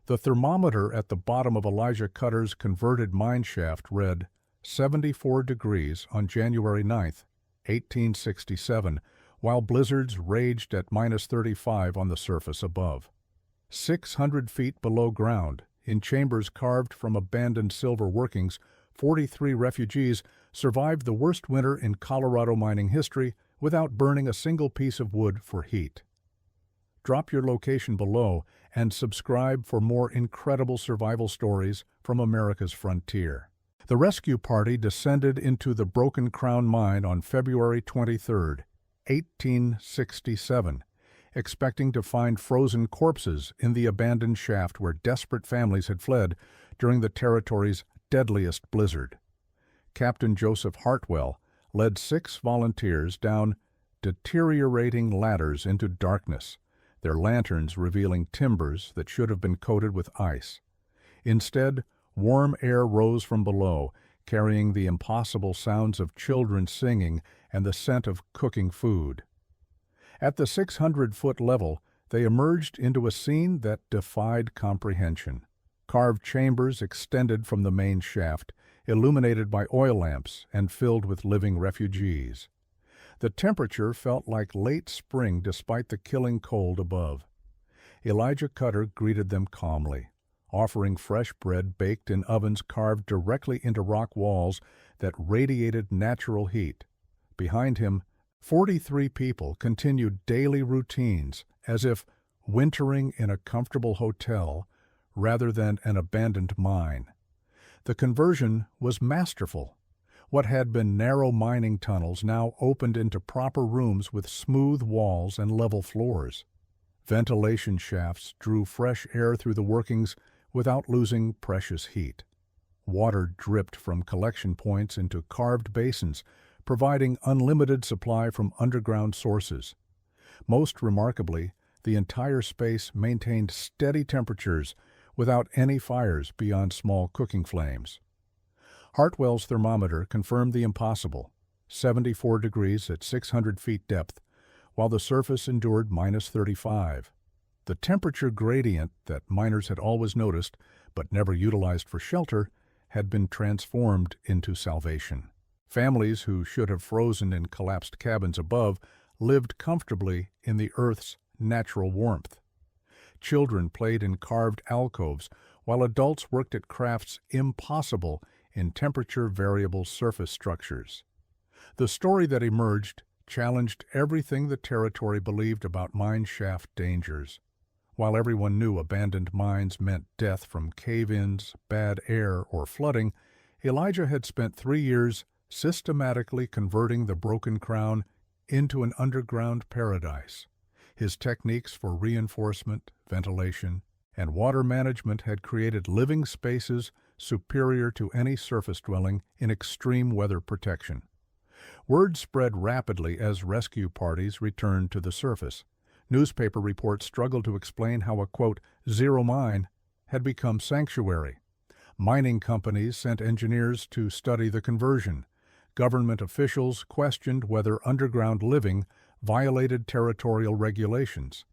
The thermometer at the bottom of Elijah Cutter's converted mine shaft read 74 degrees on January 9, 1867, while blizzards raged at -35 on the surface above. 600 feet below ground, in chambers carved from abandoned silver workings, 43 refugees survived the worst winter in Colorado mining history without burning a single piece of wood for heat. Drop your location below and subscribe for more incredible survival stories from America's frontier. The rescue party descended into the Broken Crown mine on February 23, 1867, expecting to find frozen corpses in the abandoned shaft where desperate families had fled during the territory's deadliest blizzard. Captain Joseph Hartwell led 6 volunteers down deteriorating ladders into darkness, their lanterns revealing timbers that should have been coated with ice. Instead, warm air rose from below, carrying the impossible sounds of children singing and the scent of cooking food. At the 600-foot level, they emerged into a scene that defied comprehension. Carved chambers extended from the main shaft, illuminated by oil lamps and filled with living refugees. The temperature felt like late spring despite the killing cold above. Elijah Cutter greeted them calmly, offering fresh bread baked in ovens carved directly into rock walls that radiated natural heat. Behind him, 43 people continued daily routines as if wintering in a comfortable hotel rather than an abandoned mine. The conversion was masterful. What had been narrow mining tunnels now opened into proper rooms with smooth walls and level floors. Ventilation shafts drew fresh air through the workings without losing precious heat. Water dripped from collection points into carved basins, providing unlimited supply from underground sources. Most remarkably, the entire space maintained steady temperatures without any fires beyond small cooking flames. Hartwell's thermometer confirmed the impossible, 74 degrees at 600 feet depth, while the surface endured -35. The temperature gradient that miners had always noticed, but never utilized for shelter, had been transformed into salvation. Families who should have frozen in collapsed cabins above lived comfortably in the Earth's natural warmth. Children played in carved alcoves, while adults worked at crafts impossible in temperature-variable surface structures. The story that emerged challenged everything the territory believed about mine shaft dangers. While everyone knew abandoned mines meant death from cave-ins, bad air, or flooding, Elijah had spent 3 years systematically converting the Broken Crown into an underground paradise. His techniques for reinforcement, ventilation, and water management had created living spaces superior to any surface dwelling in extreme weather protection. Word spread rapidly as rescue parties returned to the surface. Newspaper reports struggled to explain how a, quote, zero mine had become sanctuary. Mining companies sent engineers to study the conversion. Government officials questioned whether underground living violated territorial regulations.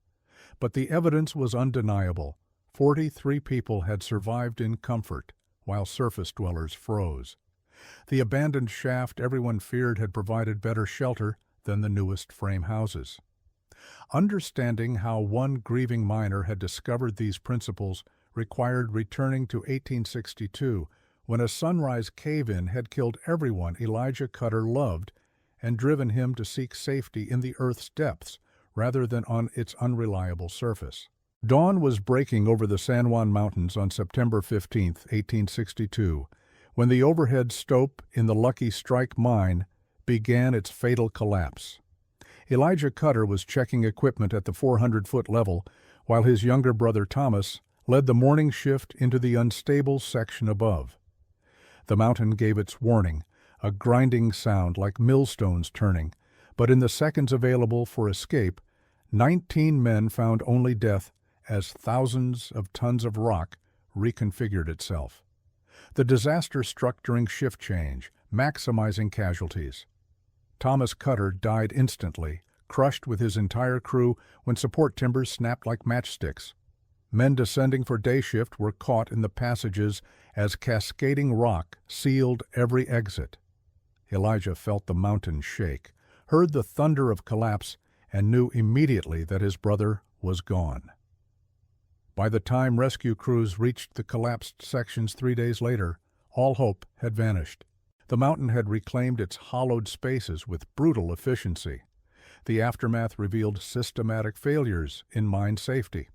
But the evidence was undeniable. 43 people had survived in comfort, while surface dwellers froze. The abandoned shaft everyone feared had provided better shelter than the newest frame houses. Understanding how one grieving miner had discovered these principles required returning to 1862, when a sunrise cave-in had killed everyone Elijah Cutter loved and driven him to seek safety in the Earth's depths rather than on its unreliable surface. Dawn was breaking over the San Juan Mountains on September 15, 1862, when the overhead stope in the Lucky Strike mine began its fatal collapse. Elijah Cutter was checking equipment at the 400-foot level, while his younger brother Thomas led the morning shift into the unstable section above. The mountain gave its warning, a grinding sound like millstones turning, but in the seconds available for escape, 19 men found only death as thousands of tons of rock reconfigured itself. The disaster struck during shift change, maximizing casualties. Thomas Cutter died instantly, crushed with his entire crew when support timbers snapped like matchsticks. Men descending for day shift were caught in the passages as cascading rock sealed every exit. Elijah felt the mountain shake, heard the thunder of collapse, and knew immediately that his brother was gone. By the time rescue crews reached the collapsed sections 3 days later, all hope had vanished. The mountain had reclaimed its hollowed spaces with brutal efficiency. The aftermath revealed systematic failures in mine safety.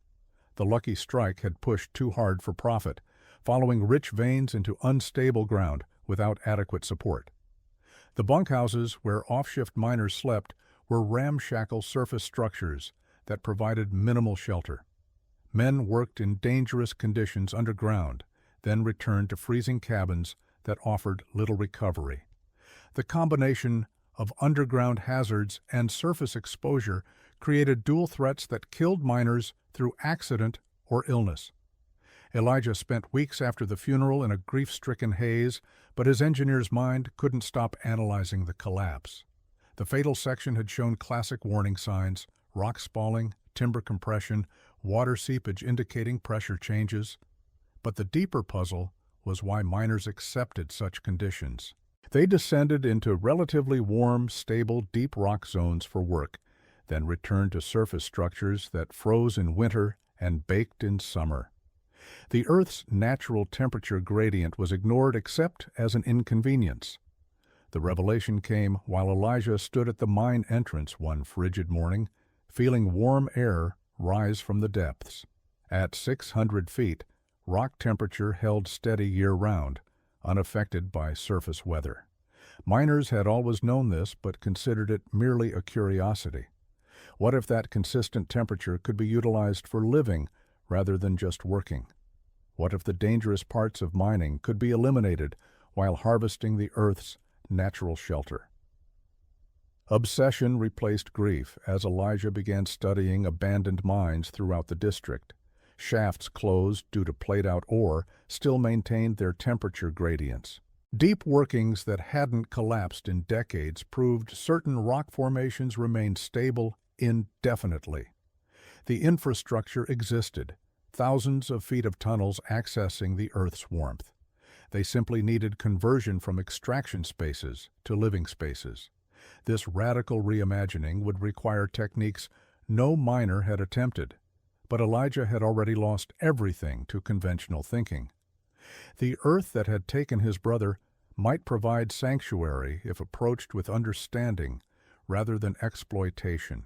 The Lucky Strike had pushed too hard for profit, following rich veins into unstable ground without adequate support. The bunkhouses where off-shift miners slept were ramshackle surface structures that provided minimal shelter. Men worked in dangerous conditions underground, then returned to freezing cabins that offered little recovery. The combination of underground hazards and surface exposure created dual threats that killed miners through accident or illness. Elijah spent weeks after the funeral in a grief-stricken haze, but his engineer's mind couldn't stop analyzing the collapse. The fatal section had shown classic warning signs: rock spalling, timber compression, water seepage indicating pressure changes. But the deeper puzzle was why miners accepted such conditions. They descended into relatively warm, stable, deep rock zones for work, then returned to surface structures that froze in winter and baked in summer. The Earth's natural temperature gradient was ignored except as an inconvenience. The revelation came while Elijah stood at the mine entrance one frigid morning, feeling warm air rise from the depths. At 600 feet, rock temperature held steady year-round, unaffected by surface weather. Miners had always known this, but considered it merely a curiosity. What if that consistent temperature could be utilized for living rather than just working? What if the dangerous parts of mining could be eliminated while harvesting the Earth's natural shelter? Obsession replaced grief as Elijah began studying abandoned mines throughout the district. Shafts closed due to played-out ore still maintained their temperature gradients. Deep workings that hadn't collapsed in decades proved certain rock formations remained stable indefinitely. The infrastructure existed, thousands of feet of tunnels accessing the Earth's warmth. They simply needed conversion from extraction spaces to living spaces. This radical reimagining would require techniques no miner had attempted, but Elijah had already lost everything to conventional thinking. The Earth that had taken his brother might provide sanctuary if approached with understanding rather than exploitation.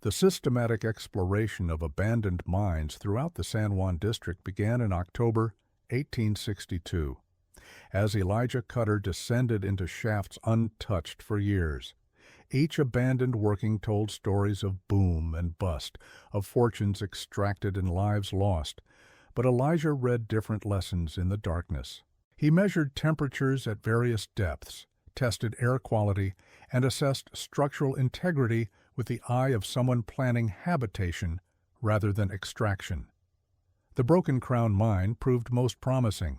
The systematic exploration of abandoned mines throughout the San Juan district began in October 1862. As Elijah Cutter descended into shafts untouched for years, each abandoned working told stories of boom and bust, of fortunes extracted and lives lost. But Elijah read different lessons in the darkness. He measured temperatures at various depths, tested air quality, and assessed structural integrity with the eye of someone planning habitation rather than extraction. The Broken Crown mine proved most promising.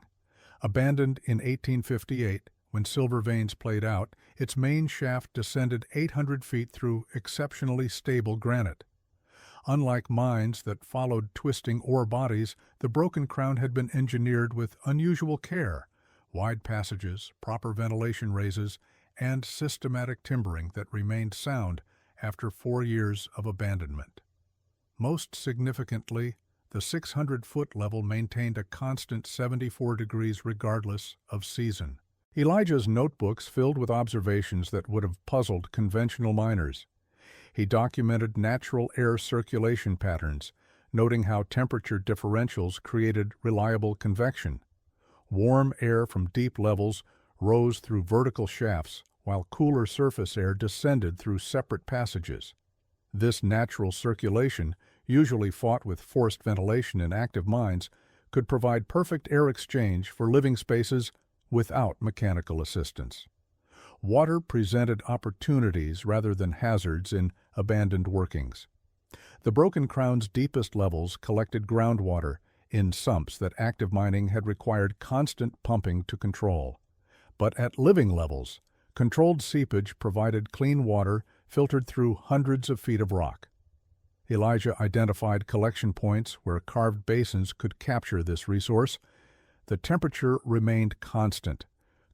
Abandoned in 1858, when silver veins played out, its main shaft descended 800 feet through exceptionally stable granite. Unlike mines that followed twisting ore bodies, the Broken Crown had been engineered with unusual care: wide passages, proper ventilation raises, and systematic timbering that remained sound after 4 years of abandonment. Most significantly, the 600-foot level maintained a constant 74 degrees regardless of season. Elijah's notebooks filled with observations that would have puzzled conventional miners. He documented natural air circulation patterns, noting how temperature differentials created reliable convection. Warm air from deep levels rose through vertical shafts, while cooler surface air descended through separate passages. This natural circulation, usually fought with forced ventilation in active mines, could provide perfect air exchange for living spaces without mechanical assistance. Water presented opportunities rather than hazards in abandoned workings. The Broken Crown's deepest levels collected groundwater in sumps that active mining had required constant pumping to control. But at living levels, controlled seepage provided clean water filtered through hundreds of feet of rock. Elijah identified collection points where carved basins could capture this resource. The temperature remained constant,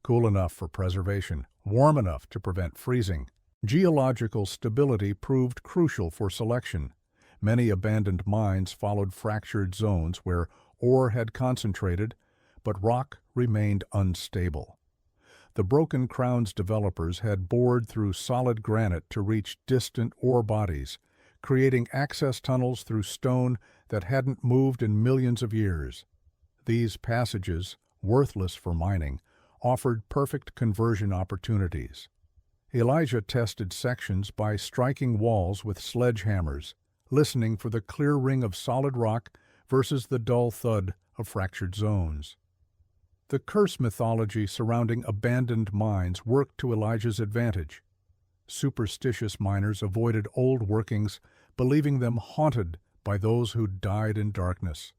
cool enough for preservation, warm enough to prevent freezing. Geological stability proved crucial for selection. Many abandoned mines followed fractured zones where ore had concentrated, but rock remained unstable. The Broken Crown's developers had bored through solid granite to reach distant ore bodies, creating access tunnels through stone that hadn't moved in millions of years. These passages, worthless for mining, offered perfect conversion opportunities. Elijah tested sections by striking walls with sledgehammers, listening for the clear ring of solid rock versus the dull thud of fractured zones. The curse mythology surrounding abandoned mines worked to Elijah's advantage. Superstitious miners avoided old workings, believing them haunted by those who died in darkness.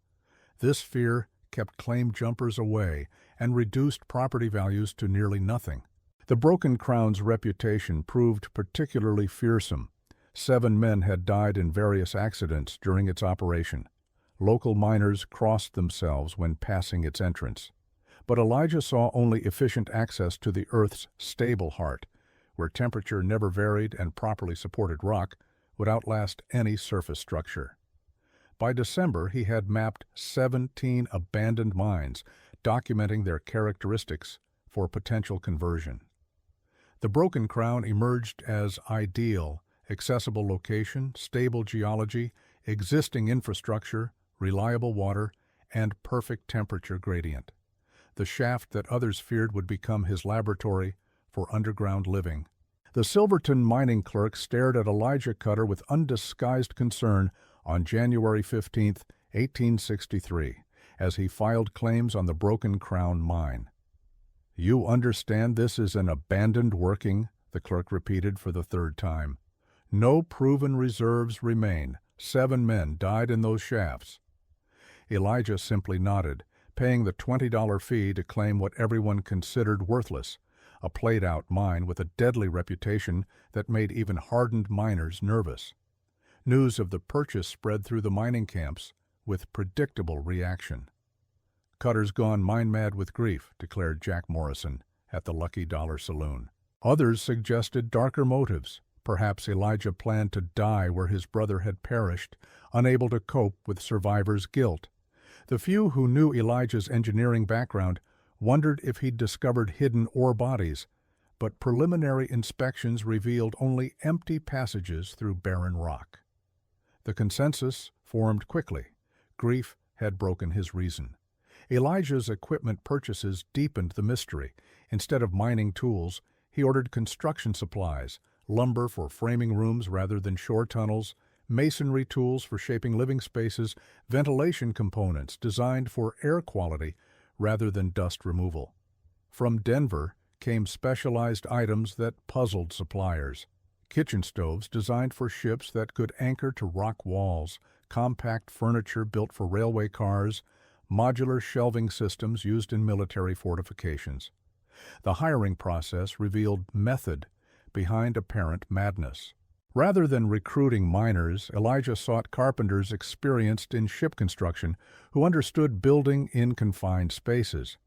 This fear kept claim jumpers away and reduced property values to nearly nothing. The Broken Crown's reputation proved particularly fearsome. 7 men had died in various accidents during its operation. Local miners crossed themselves when passing its entrance. But Elijah saw only efficient access to the Earth's stable heart, where temperature never varied and properly supported rock would outlast any surface structure. By December, he had mapped 17 abandoned mines, documenting their characteristics for potential conversion. The Broken Crown emerged as ideal: accessible location, stable geology, existing infrastructure, reliable water, and perfect temperature gradient. The shaft that others feared would become his laboratory for underground living. The Silverton mining clerk stared at Elijah Cutter with undisguised concern on January 15, 1863, as he filed claims on the Broken Crown mine. "You understand this is an abandoned working," the clerk repeated for the 3rd time. "No proven reserves remain. 7 men died in those shafts." Elijah simply nodded, paying the $20 fee to claim what everyone considered worthless, a played-out mine with a deadly reputation that made even hardened miners nervous. News of the purchase spread through the mining camps with predictable reaction. "Cutter's gone mine-mad with grief," declared Jack Morrison at the Lucky Dollar Saloon. Others suggested darker motives. Perhaps Elijah planned to die where his brother had perished, unable to cope with survivor's guilt. The few who knew Elijah's engineering background wondered if he'd discovered hidden ore bodies, but preliminary inspections revealed only empty passages through barren rock. The consensus formed quickly. Grief had broken his reason. Elijah's equipment purchases deepened the mystery. Instead of mining tools, he ordered construction supplies, lumber for framing rooms rather than shore tunnels, masonry tools for shaping living spaces, ventilation components designed for air quality rather than dust removal. From Denver came specialized items that puzzled suppliers: kitchen stoves designed for ships that could anchor to rock walls, compact furniture built for railway cars, modular shelving systems used in military fortifications. The hiring process revealed method behind apparent madness. Rather than recruiting miners, Elijah sought carpenters experienced in ship construction who understood building in confined spaces.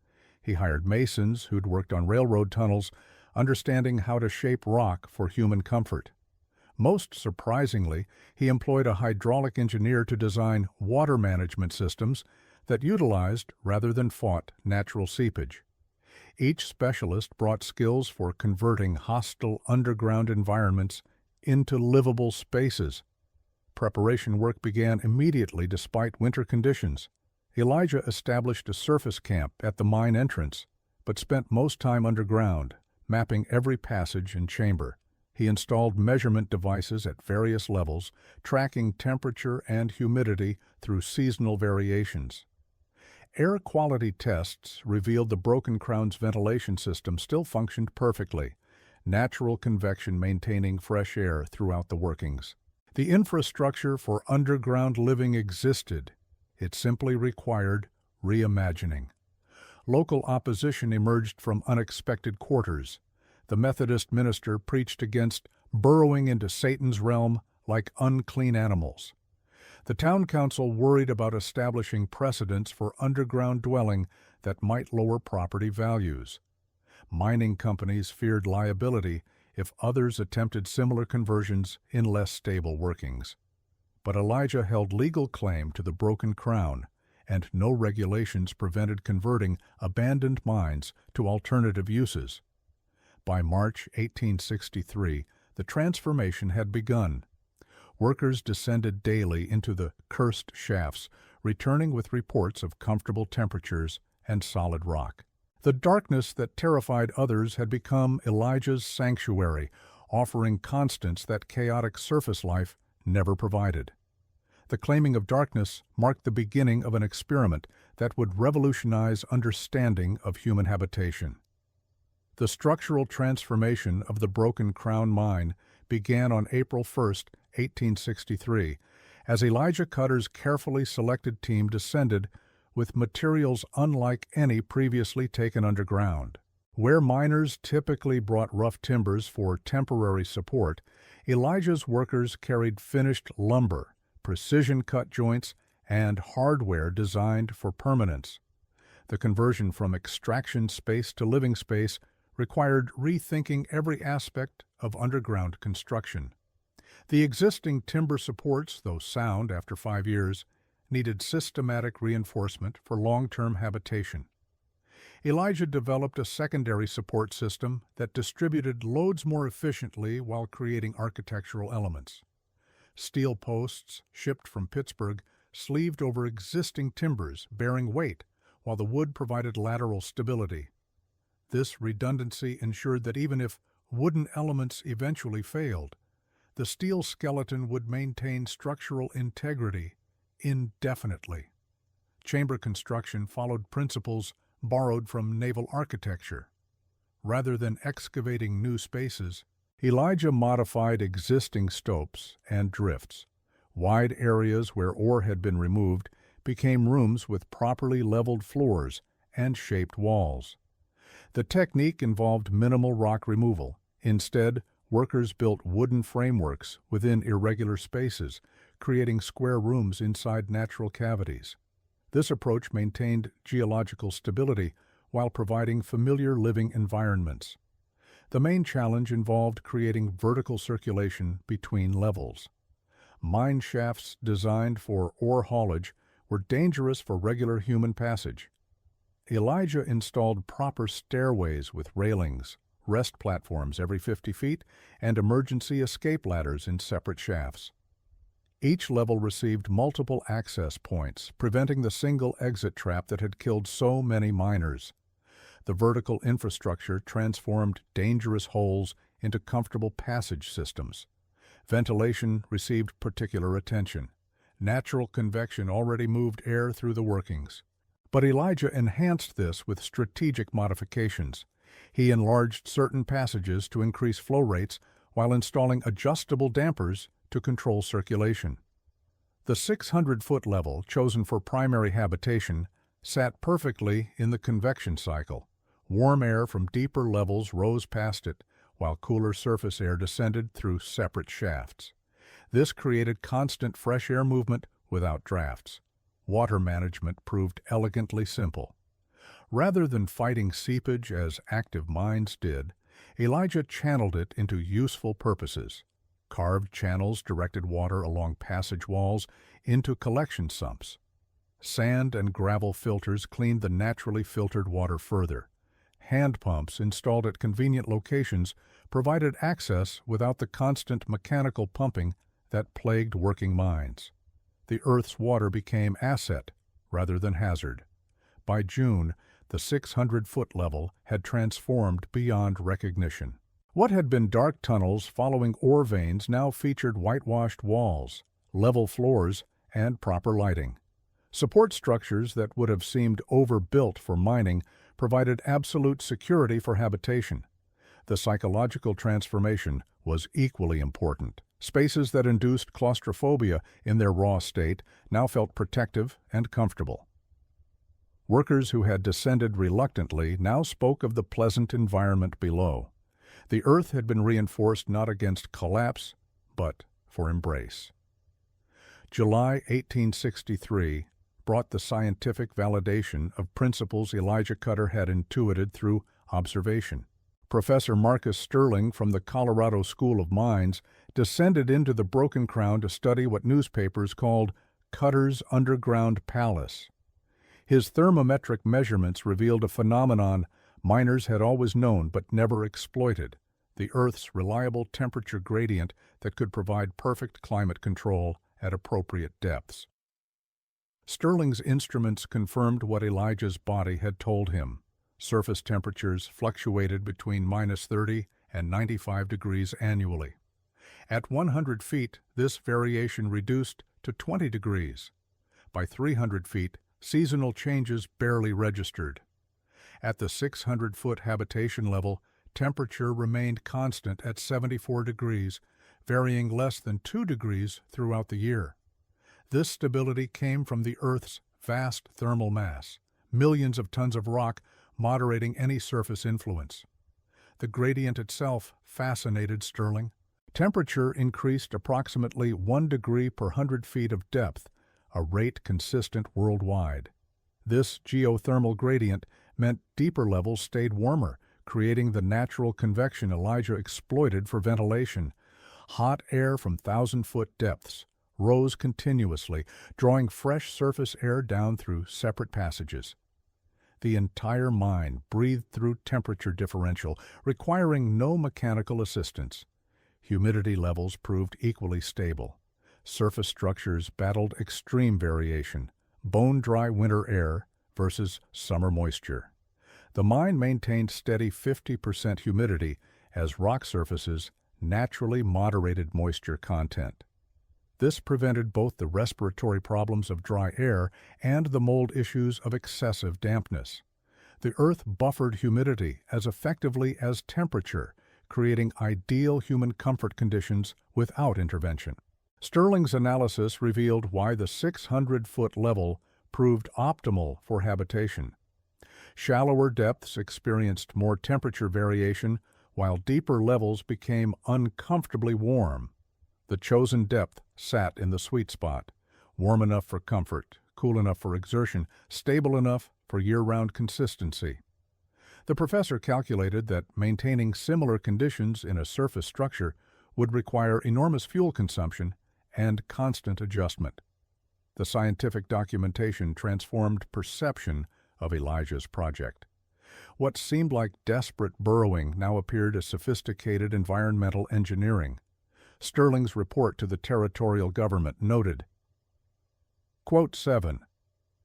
He hired masons who'd worked on railroad tunnels, understanding how to shape rock for human comfort. Most surprisingly, he employed a hydraulic engineer to design water management systems that utilized, rather than fought, natural seepage. Each specialist brought skills for converting hostile underground environments into livable spaces. Preparation work began immediately despite winter conditions. Elijah established a surface camp at the mine entrance, but spent most time underground, mapping every passage and chamber. He installed measurement devices at various levels, tracking temperature and humidity through seasonal variations. Air quality tests revealed the Broken Crown's ventilation system still functioned perfectly, natural convection maintaining fresh air throughout the workings. The infrastructure for underground living existed. It simply required reimagining. Local opposition emerged from unexpected quarters. The Methodist minister preached against burrowing into Satan's realm like unclean animals. The town council worried about establishing precedents for underground dwelling that might lower property values. Mining companies feared liability if others attempted similar conversions in less stable workings. But Elijah held legal claim to the broken crown, and no regulations prevented converting abandoned mines to alternative uses. By March 1863, the transformation had begun. Workers descended daily into the cursed shafts, returning with reports of comfortable temperatures and solid rock. The darkness that terrified others had become Elijah's sanctuary, offering constants that chaotic surface life never provided. The claiming of darkness marked the beginning of an experiment that would revolutionize understanding of human habitation. The structural transformation of the Broken Crown mine began on April 1, 1863, as Elijah Cutter's carefully selected team descended with materials unlike any previously taken underground. Where miners typically brought rough timbers for temporary support, Elijah's workers carried finished lumber, precision-cut joints, and hardware designed for permanence. The conversion from extraction space to living space required rethinking every aspect of underground construction. The existing timber supports, though sound after 5 years, needed systematic reinforcement for long-term habitation. Elijah developed a secondary support system that distributed loads more efficiently while creating architectural elements. Steel posts, shipped from Pittsburgh, sleeved over existing timbers, bearing weight, while the wood provided lateral stability. This redundancy ensured that even if wooden elements eventually failed, the steel skeleton would maintain structural integrity indefinitely. Chamber construction followed principles borrowed from naval architecture. Rather than excavating new spaces, Elijah modified existing stopes and drifts. Wide areas where ore had been removed became rooms with properly leveled floors and shaped walls. The technique involved minimal rock removal. Instead, workers built wooden frameworks within irregular spaces, creating square rooms inside natural cavities. This approach maintained geological stability while providing familiar living environments. The main challenge involved creating vertical circulation between levels. Mine shafts designed for ore haulage were dangerous for regular human passage. Elijah installed proper stairways with railings, rest platforms every 50 feet, and emergency escape ladders in separate shafts. Each level received multiple access points, preventing the single exit trap that had killed so many miners. The vertical infrastructure transformed dangerous holes into comfortable passage systems. Ventilation received particular attention. Natural convection already moved air through the workings. But Elijah enhanced this with strategic modifications. He enlarged certain passages to increase flow rates while installing adjustable dampers to control circulation. The 600-foot level, chosen for primary habitation, sat perfectly in the convection cycle. Warm air from deeper levels rose past it, while cooler surface air descended through separate shafts. This created constant fresh air movement without drafts. Water management proved elegantly simple. Rather than fighting seepage as active mines did, Elijah channeled it into useful purposes. Carved channels directed water along passage walls into collection sumps. Sand and gravel filters cleaned the naturally filtered water further. Hand pumps installed at convenient locations provided access without the constant mechanical pumping that plagued working mines. The Earth's water became asset rather than hazard. By June, the 600-foot level had transformed beyond recognition. What had been dark tunnels following ore veins now featured whitewashed walls, level floors, and proper lighting. Support structures that would have seemed overbuilt for mining provided absolute security for habitation. The psychological transformation was equally important. Spaces that induced claustrophobia in their raw state now felt protective and comfortable. Workers who had descended reluctantly now spoke of the pleasant environment below. The earth had been reinforced not against collapse, but for embrace. July 1863 brought the scientific validation of principles Elijah Cutter had intuited through observation. Professor Marcus Stirling from the Colorado School of Mines descended into the Broken Crown to study what newspapers called Cutter's Underground Palace. His thermometric measurements revealed a phenomenon miners had always known but never exploited: the Earth's reliable temperature gradient that could provide perfect climate control at appropriate depths. Stirling's instruments confirmed what Elijah's body had told him. Surface temperatures fluctuated between -30 and 95 degrees annually. At 100 feet, this variation reduced to 20 degrees. By 300 feet, seasonal changes barely registered. At the 600-foot habitation level, temperature remained constant at 74 degrees, varying less than 2 degrees throughout the year. This stability came from the Earth's vast thermal mass, millions of tons of rock moderating any surface influence. The gradient itself fascinated Stirling. Temperature increased approximately 1 degree per 100 feet of depth, a rate consistent worldwide. This geothermal gradient meant deeper levels stayed warmer, creating the natural convection Elijah exploited for ventilation. Hot air from 1,000-foot depths rose continuously, drawing fresh surface air down through separate passages. The entire mine breathed through temperature differential, requiring no mechanical assistance. Humidity levels proved equally stable. Surface structures battled extreme variation: bone-dry winter air versus summer moisture. The mine maintained steady 50% humidity as rock surfaces naturally moderated moisture content. This prevented both the respiratory problems of dry air and the mold issues of excessive dampness. The Earth buffered humidity as effectively as temperature, creating ideal human comfort conditions without intervention. Stirling's analysis revealed why the 600-foot level proved optimal for habitation. Shallower depths experienced more temperature variation, while deeper levels became uncomfortably warm. The chosen depth sat in the sweet spot: warm enough for comfort, cool enough for exertion, stable enough for year-round consistency. The professor calculated that maintaining similar conditions in a surface structure would require enormous fuel consumption and constant adjustment. The scientific documentation transformed perception of Elijah's project. What seemed like desperate burrowing now appeared as sophisticated environmental engineering. Stirling's report to the territorial government noted, Quote 7.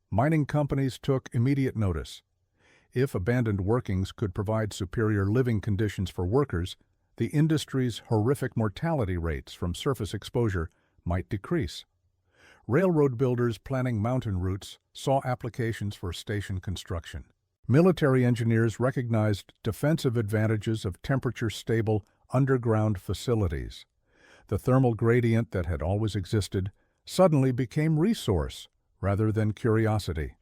Mining companies took immediate notice. If abandoned workings could provide superior living conditions for workers, the industry's horrific mortality rates from surface exposure might decrease. Railroad builders planning mountain routes saw applications for station construction. Military engineers recognized defensive advantages of temperature-stable underground facilities. The thermal gradient that had always existed suddenly became resource rather than curiosity.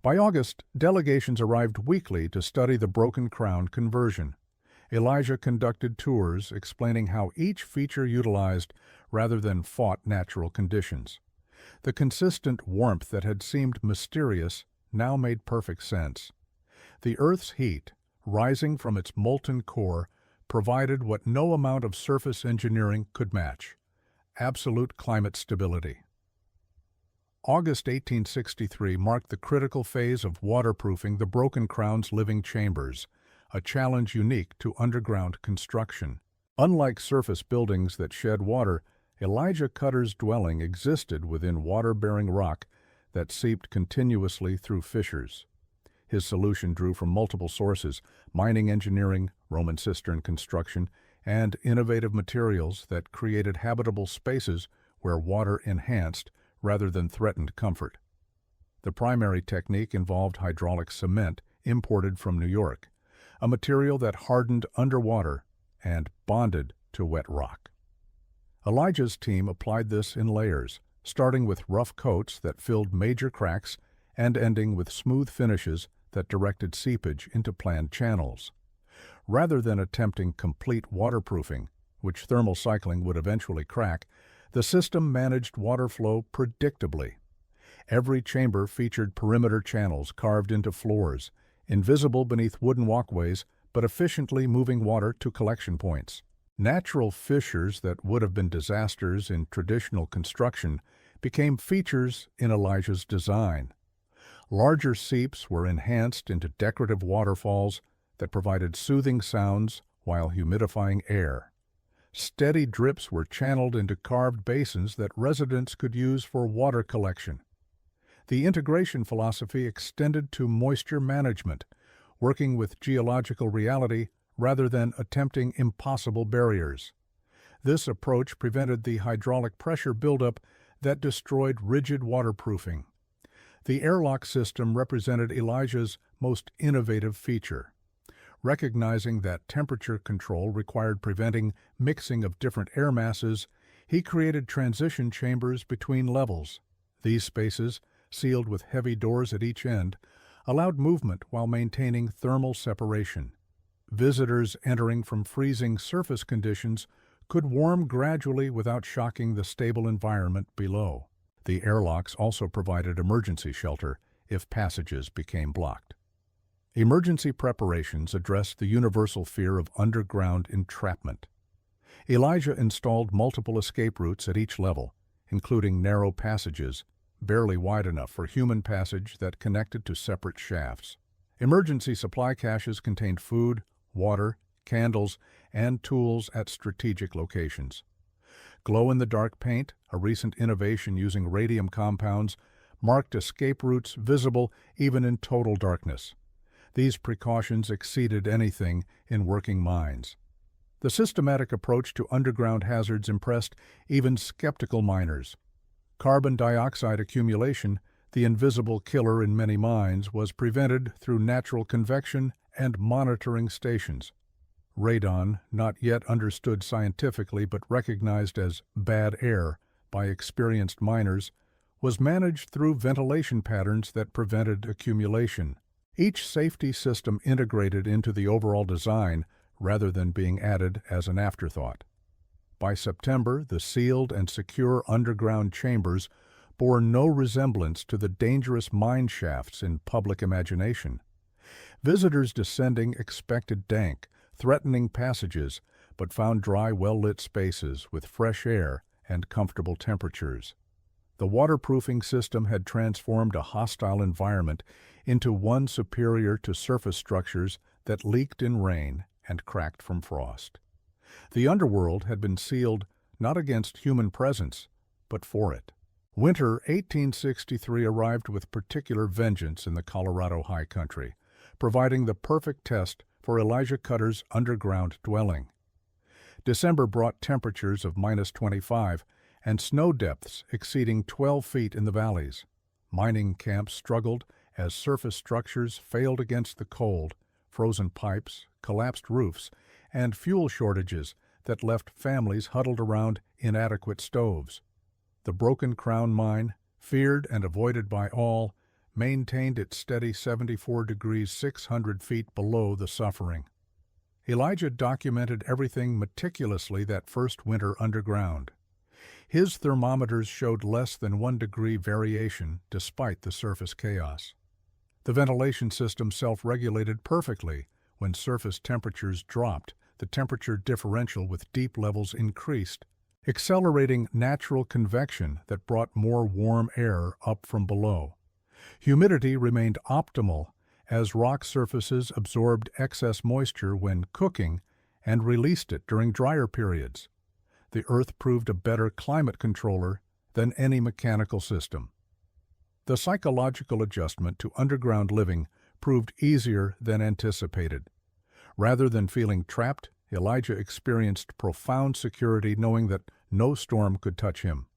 By August, delegations arrived weekly to study the Broken Crown conversion. Elijah conducted tours explaining how each feature utilized rather than fought natural conditions. The consistent warmth that had seemed mysterious now made perfect sense. The Earth's heat, rising from its molten core, provided what no amount of surface engineering could match: absolute climate stability. August 1863 marked the critical phase of waterproofing the Broken Crown's living chambers, a challenge unique to underground construction. Unlike surface buildings that shed water, Elijah Cutter's dwelling existed within water-bearing rock that seeped continuously through fissures. His solution drew from multiple sources: mining engineering, Roman cistern construction, and innovative materials that created habitable spaces where water enhanced rather than threatened comfort. The primary technique involved hydraulic cement imported from New York, a material that hardened underwater and bonded to wet rock. Elijah's team applied this in layers, starting with rough coats that filled major cracks and ending with smooth finishes that directed seepage into planned channels. Rather than attempting complete waterproofing, which thermal cycling would eventually crack, The system managed water flow predictably. Every chamber featured perimeter channels carved into floors, invisible beneath wooden walkways, but efficiently moving water to collection points. Natural fissures that would have been disasters in traditional construction became features in Elijah's design. Larger seeps were enhanced into decorative waterfalls that provided soothing sounds while humidifying air. Steady drips were channeled into carved basins that residents could use for water collection. The integration philosophy extended to moisture management, working with geological reality rather than attempting impossible barriers. This approach prevented the hydraulic pressure buildup that destroyed rigid waterproofing. The airlock system represented Elijah's most innovative feature. Recognizing that temperature control required preventing mixing of different air masses, he created transition chambers between levels. These spaces, sealed with heavy doors at each end, allowed movement while maintaining thermal separation. Visitors entering from freezing surface conditions could warm gradually without shocking the stable environment below. The airlocks also provided emergency shelter if passages became blocked. Emergency preparations addressed the universal fear of underground entrapment. Elijah installed multiple escape routes at each level, including narrow passages, barely wide enough for human passage that connected to separate shafts. Emergency supply caches contained food, water, candles, and tools at strategic locations. Glow-in-the-dark paint, a recent innovation using radium compounds, marked escape routes visible even in total darkness. These precautions exceeded anything in working minds. The systematic approach to underground hazards impressed even skeptical miners. Carbon dioxide accumulation, the invisible killer in many mines, was prevented through natural convection and monitoring stations. Radon, not yet understood scientifically but recognized as bad air by experienced miners, was managed through ventilation patterns that prevented accumulation. Each safety system integrated into the overall design rather than being added as an afterthought. By September, the sealed and secure underground chambers bore no resemblance to the dangerous mine shafts in public imagination. Visitors descending expected dank, threatening passages, but found dry, well-lit spaces with fresh air and comfortable temperatures. The waterproofing system had transformed a hostile environment into one superior to surface structures that leaked in rain and cracked from frost. The underworld had been sealed not against human presence, but for it. Winter 1863 arrived with particular vengeance in the Colorado high country, providing the perfect test for Elijah Cutter's underground dwelling. December brought temperatures of -25 and snow depths exceeding 12 feet in the valleys. Mining camps struggled as surface structures failed against the cold, frozen pipes, collapsed roofs, and fuel shortages that left families huddled around inadequate stoves. The Broken Crown mine, feared and avoided by all, maintained its steady 74 degrees 600 feet below the suffering. Elijah documented everything meticulously that first winter underground. His thermometers showed less than 1 degree variation despite the surface chaos. The ventilation system self-regulated perfectly. When surface temperatures dropped, the temperature differential with deep levels increased, accelerating natural convection that brought more warm air up from below. Humidity remained optimal as rock surfaces absorbed excess moisture when cooking and released it during drier periods. The earth proved a better climate controller than any mechanical system. The psychological adjustment to underground living proved easier than anticipated. Rather than feeling trapped, Elijah experienced profound security knowing that no storm could touch him.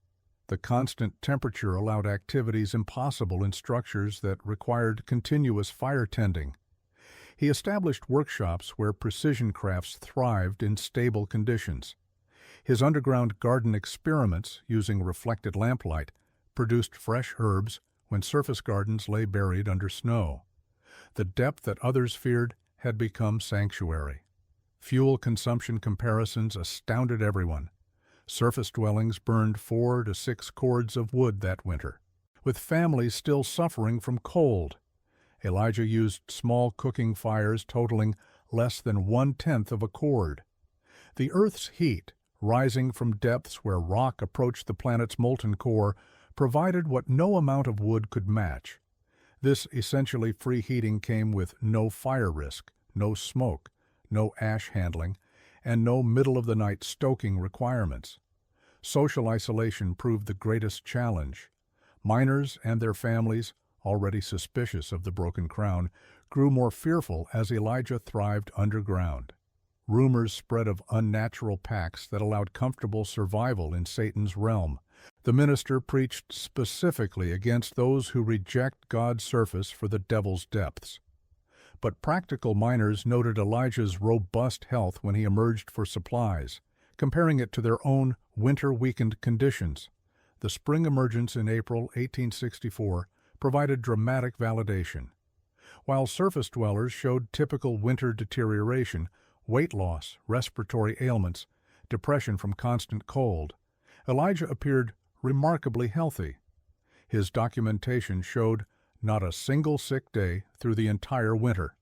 The constant temperature allowed activities impossible in structures that required continuous fire tending. He established workshops where precision crafts thrived in stable conditions. His underground garden experiments, using reflected lamplight, produced fresh herbs when surface gardens lay buried under snow. The depth that others feared had become sanctuary. Fuel consumption comparisons astounded everyone. Surface dwellings burned 4 to 6 cords of wood that winter, with families still suffering from cold. Elijah used small cooking fires totaling less than 1/10 of a cord. The Earth's heat, rising from depths where rock approached the planet's molten core, provided what no amount of wood could match. This essentially free heating came with no fire risk, no smoke, no ash handling, and no middle-of-the-night stoking requirements. Social isolation proved the greatest challenge. Miners and their families, already suspicious of the broken crown, grew more fearful as Elijah thrived underground. Rumors spread of unnatural pacts that allowed comfortable survival in Satan's realm. The minister preached specifically against those who reject God's surface for the devil's depths. But practical miners noted Elijah's robust health when he emerged for supplies, comparing it to their own winter-weakened conditions. The spring emergence in April 1864 provided dramatic validation. While surface dwellers showed typical winter deterioration, weight loss, respiratory ailments, depression from constant cold, Elijah appeared remarkably healthy. His documentation showed not a single sick day through the entire winter.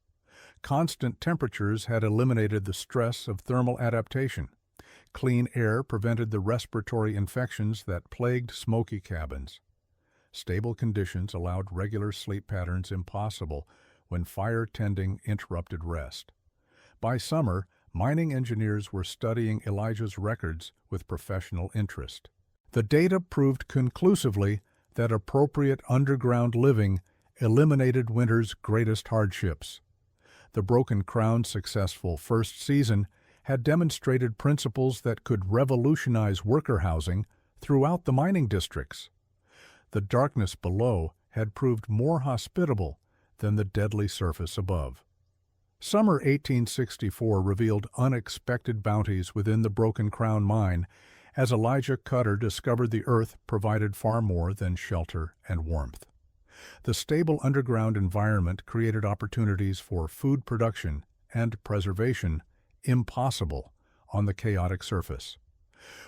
Constant temperatures had eliminated the stress of thermal adaptation. Clean air prevented the respiratory infections that plagued smoky cabins. Stable conditions allowed regular sleep patterns impossible when fire tending interrupted rest. By summer, mining engineers were studying Elijah's records with professional interest. The data proved conclusively that appropriate underground living eliminated winter's greatest hardships. The Broken Crown's successful first season had demonstrated principles that could revolutionize worker housing throughout the mining districts. The darkness below had proved more hospitable than the deadly surface above. Summer 1864 revealed unexpected bounties within the Broken Crown mine as Elijah Cutter discovered the earth provided far more than shelter and warmth. The stable underground environment created opportunities for food production and preservation impossible on the chaotic surface.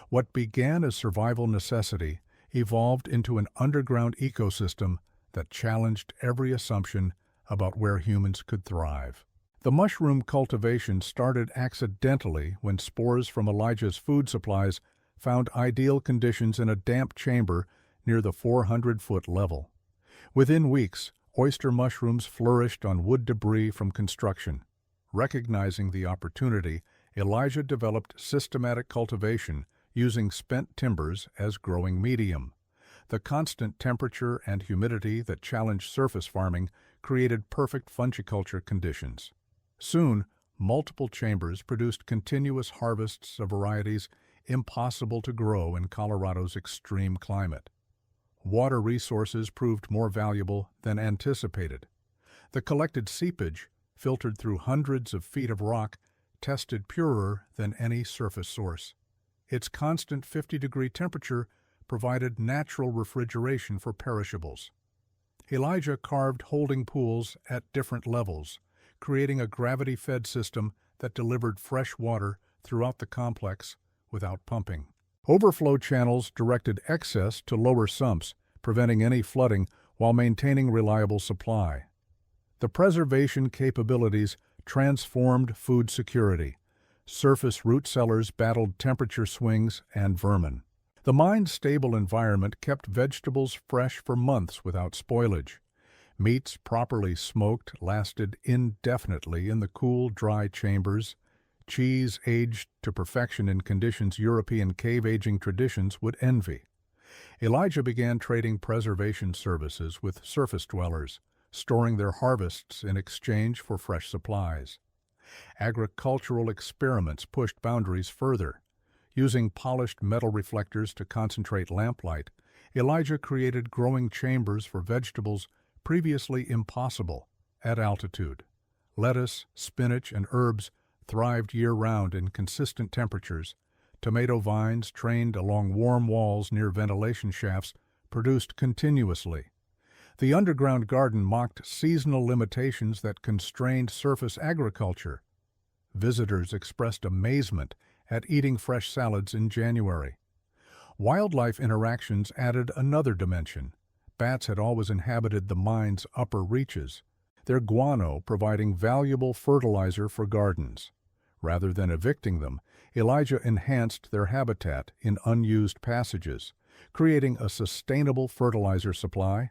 What began as survival necessity evolved into an underground ecosystem that challenged every assumption about where humans could thrive. The mushroom cultivation started accidentally when spores from Elijah's food supplies found ideal conditions in a damp chamber near the 400-foot level. Within weeks, oyster mushrooms flourished on wood debris from construction. Recognizing the opportunity, Elijah developed systematic cultivation using spent timbers as growing medium. The constant temperature and humidity that challenged surface farming created perfect fungiculture conditions. Soon, multiple chambers produced continuous harvests of varieties impossible to grow in Colorado's extreme climate. Water resources proved more valuable than anticipated. The collected seepage, filtered through hundreds of feet of rock, tested purer than any surface source. Its constant 50-degree temperature provided natural refrigeration for perishables. Elijah carved holding pools at different levels, creating a gravity-fed system that delivered fresh water throughout the complex without pumping. Overflow channels directed excess to lower sumps, preventing any flooding while maintaining reliable supply. The preservation capabilities transformed food security. Surface root cellars battled temperature swings and vermin. The mine's stable environment kept vegetables fresh for months without spoilage. Meats properly smoked lasted indefinitely in the cool, dry chambers. Cheese aged to perfection in conditions European cave-aging traditions would envy. Elijah began trading preservation services with surface dwellers, storing their harvests in exchange for fresh supplies. Agricultural experiments pushed boundaries further. Using polished metal reflectors to concentrate lamplight, Elijah created growing chambers for vegetables previously impossible at altitude. Lettuce, spinach, and herbs thrived year-round in consistent temperatures. Tomato vines trained along warm walls near ventilation shafts produced continuously. The underground garden mocked seasonal limitations that constrained surface agriculture. Visitors expressed amazement at eating fresh salads in January. Wildlife interactions added another dimension. Bats had always inhabited the mine's upper reaches, their guano providing valuable fertilizer for gardens. Rather than evicting them, Elijah enhanced their habitat in unused passages, creating a sustainable fertilizer supply.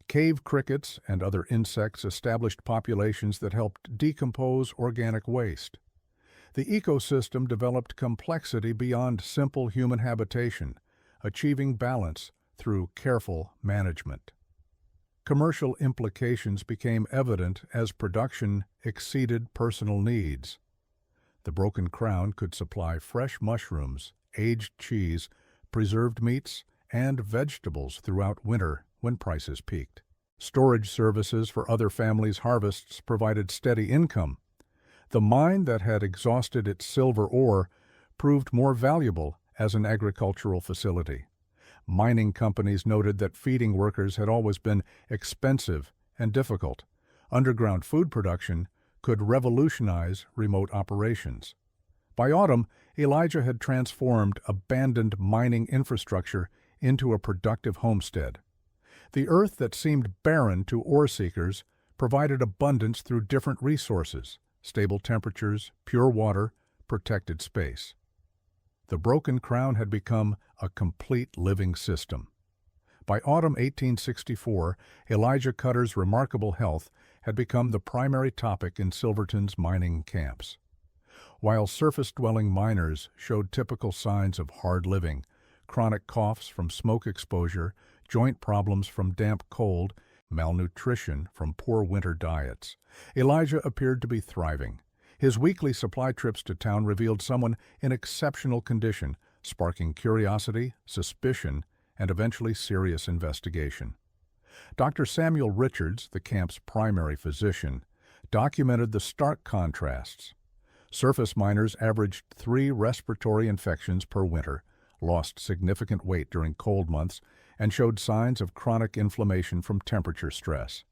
Cave crickets and other insects established populations that helped decompose organic waste. The ecosystem developed complexity beyond simple human habitation, achieving balance through careful management. Commercial implications became evident as production exceeded personal needs. The Broken Crown could supply fresh mushrooms, aged cheese, preserved meats, and vegetables throughout winter when prices peaked. Storage services for other families' harvests provided steady income. The mine that had exhausted its silver ore proved more valuable as an agricultural facility. Mining companies noted that feeding workers had always been expensive and difficult. Underground food production could revolutionize remote operations. By autumn, Elijah had transformed abandoned mining infrastructure into a productive homestead. The earth that seemed barren to ore seekers provided abundance through different resources: stable temperatures, pure water, protected space. The Broken Crown had become a complete living system. By autumn 1864, Elijah Cutter's remarkable health had become the primary topic in Silverton's mining camps. While surface-dwelling miners showed typical signs of hard living, chronic coughs from smoke exposure, joint problems from damp cold, malnutrition from poor winter diets, Elijah appeared to be thriving. His weekly supply trips to town revealed someone in exceptional condition, sparking curiosity, suspicion, and eventually serious investigation. Dr. Samuel Richards, the camp's primary physician, documented the stark contrasts. Surface miners averaged 3 respiratory infections per winter, lost significant weight during cold months, and showed signs of chronic inflammation from temperature stress.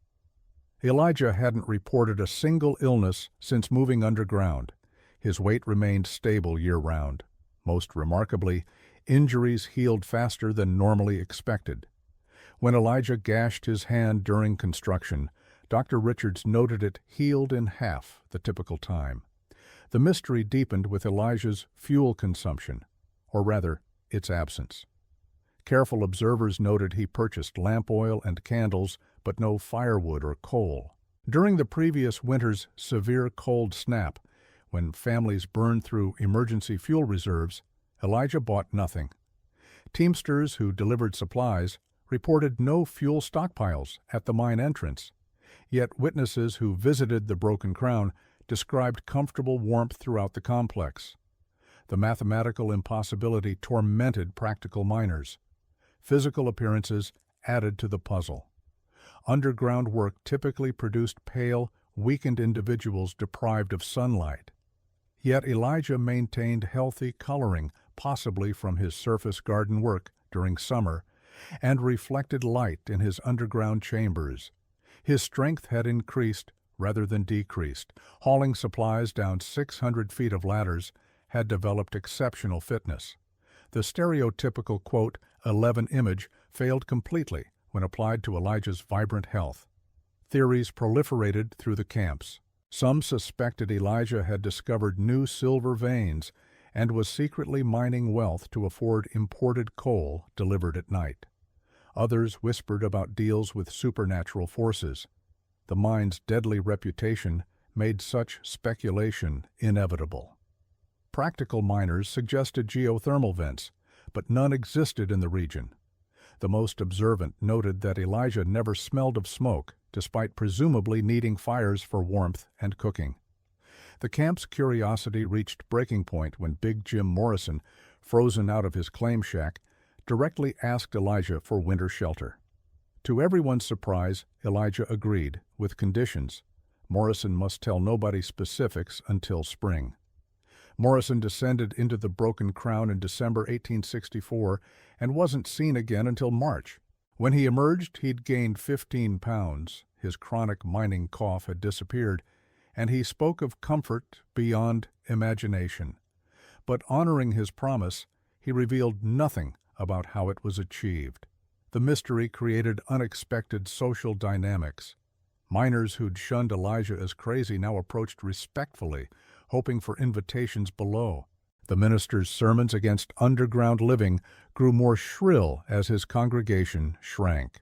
Elijah hadn't reported a single illness since moving underground. His weight remained stable year-round. Most remarkably, injuries healed faster than normally expected. When Elijah gashed his hand during construction, Dr. Richards noted it healed in half the typical time. The mystery deepened with Elijah's fuel consumption, or rather, its absence. Careful observers noted he purchased lamp oil and candles, but no firewood or coal. During the previous winter's severe cold snap, when families burned through emergency fuel reserves, Elijah bought nothing. Teamsters who delivered supplies reported no fuel stockpiles at the mine entrance. Yet witnesses who visited the Broken Crown described comfortable warmth throughout the complex. The mathematical impossibility tormented practical miners. Physical appearances added to the puzzle. Underground work typically produced pale, weakened individuals deprived of sunlight. Yet Elijah maintained healthy coloring, possibly from his surface garden work during summer, and reflected light in his underground chambers. His strength had increased rather than decreased. Hauling supplies down 600 feet of ladders had developed exceptional fitness. The stereotypical, quote, 11 image failed completely when applied to Elijah's vibrant health. Theories proliferated through the camps. Some suspected Elijah had discovered new silver veins and was secretly mining wealth to afford imported coal delivered at night. Others whispered about deals with supernatural forces. The mine's deadly reputation made such speculation inevitable. Practical miners suggested geothermal vents, but none existed in the region. The most observant noted that Elijah never smelled of smoke, despite presumably needing fires for warmth and cooking. The camp's curiosity reached breaking point when Big Jim Morrison, frozen out of his claim shack, directly asked Elijah for winter shelter. To everyone's surprise, Elijah agreed, with conditions. Morrison must tell nobody specifics until spring. Morrison descended into the Broken Crown in December 1864 and wasn't seen again until March. When he emerged, he'd gained 15 pounds, his chronic mining cough had disappeared, and he spoke of comfort beyond imagination. But honoring his promise, he revealed nothing about how it was achieved. The mystery created unexpected social dynamics. Miners who'd shunned Elijah as crazy now approached respectfully, hoping for invitations below. The minister's sermons against underground living grew more shrill as his congregation shrank.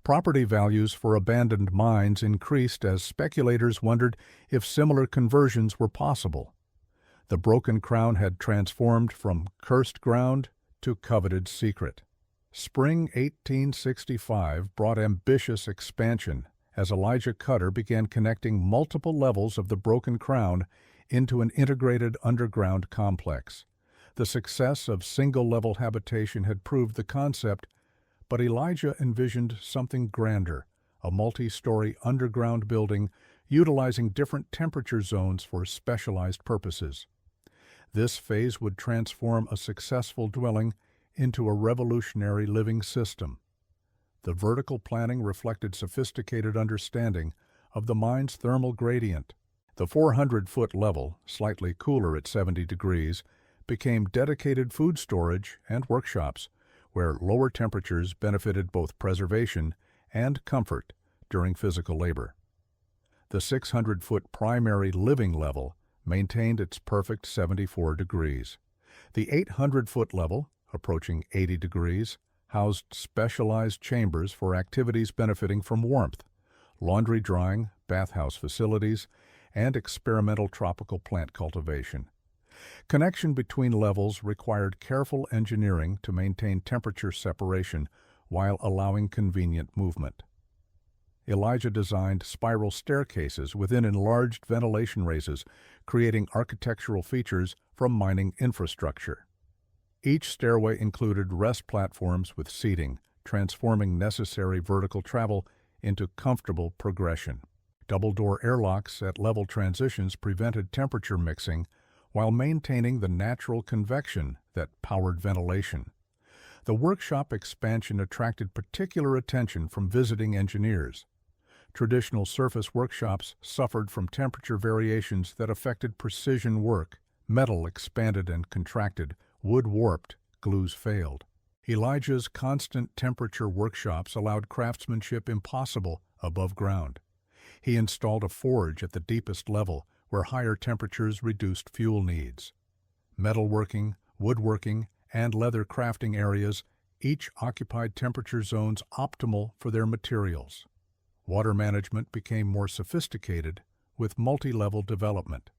Property values for abandoned mines increased as speculators wondered if similar conversions were possible. The broken crown had transformed from cursed ground to coveted secret. Spring 1865 brought ambitious expansion as Elijah Cutter began connecting multiple levels of the broken crown into an integrated underground complex. The success of single-level habitation had proved the concept, but Elijah envisioned something grander, a multi-story underground building utilizing different temperature zones for specialized purposes. This phase would transform a successful dwelling into a revolutionary living system. The vertical planning reflected sophisticated understanding of the mine's thermal gradient. The 400-foot level, slightly cooler at 70 degrees, became dedicated food storage and workshops, where lower temperatures benefited both preservation and comfort during physical labor. The 600-foot primary living level maintained its perfect 74 degrees. The 800-foot level, approaching 80 degrees, housed specialized chambers for activities benefiting from warmth, laundry drying, bathhouse facilities, and experimental tropical plant cultivation. Connection between levels required careful engineering to maintain temperature separation while allowing convenient movement. Elijah designed spiral staircases within enlarged ventilation raises, creating architectural features from mining infrastructure. Each stairway included rest platforms with seating, transforming necessary vertical travel into comfortable progression. Double-door airlocks at level transitions prevented temperature mixing while maintaining the natural convection that powered ventilation. The workshop expansion attracted particular attention from visiting engineers. Traditional surface workshops suffered from temperature variations that affected precision work. Metal expanded and contracted, wood warped, glues failed. Elijah's constant temperature workshops allowed craftsmanship impossible above ground. He installed a forge at the deepest level, where higher temperatures reduced fuel needs. Metalworking, woodworking, and leather crafting areas each occupied temperature zones optimal for their materials. Water management became more sophisticated with multi-level development.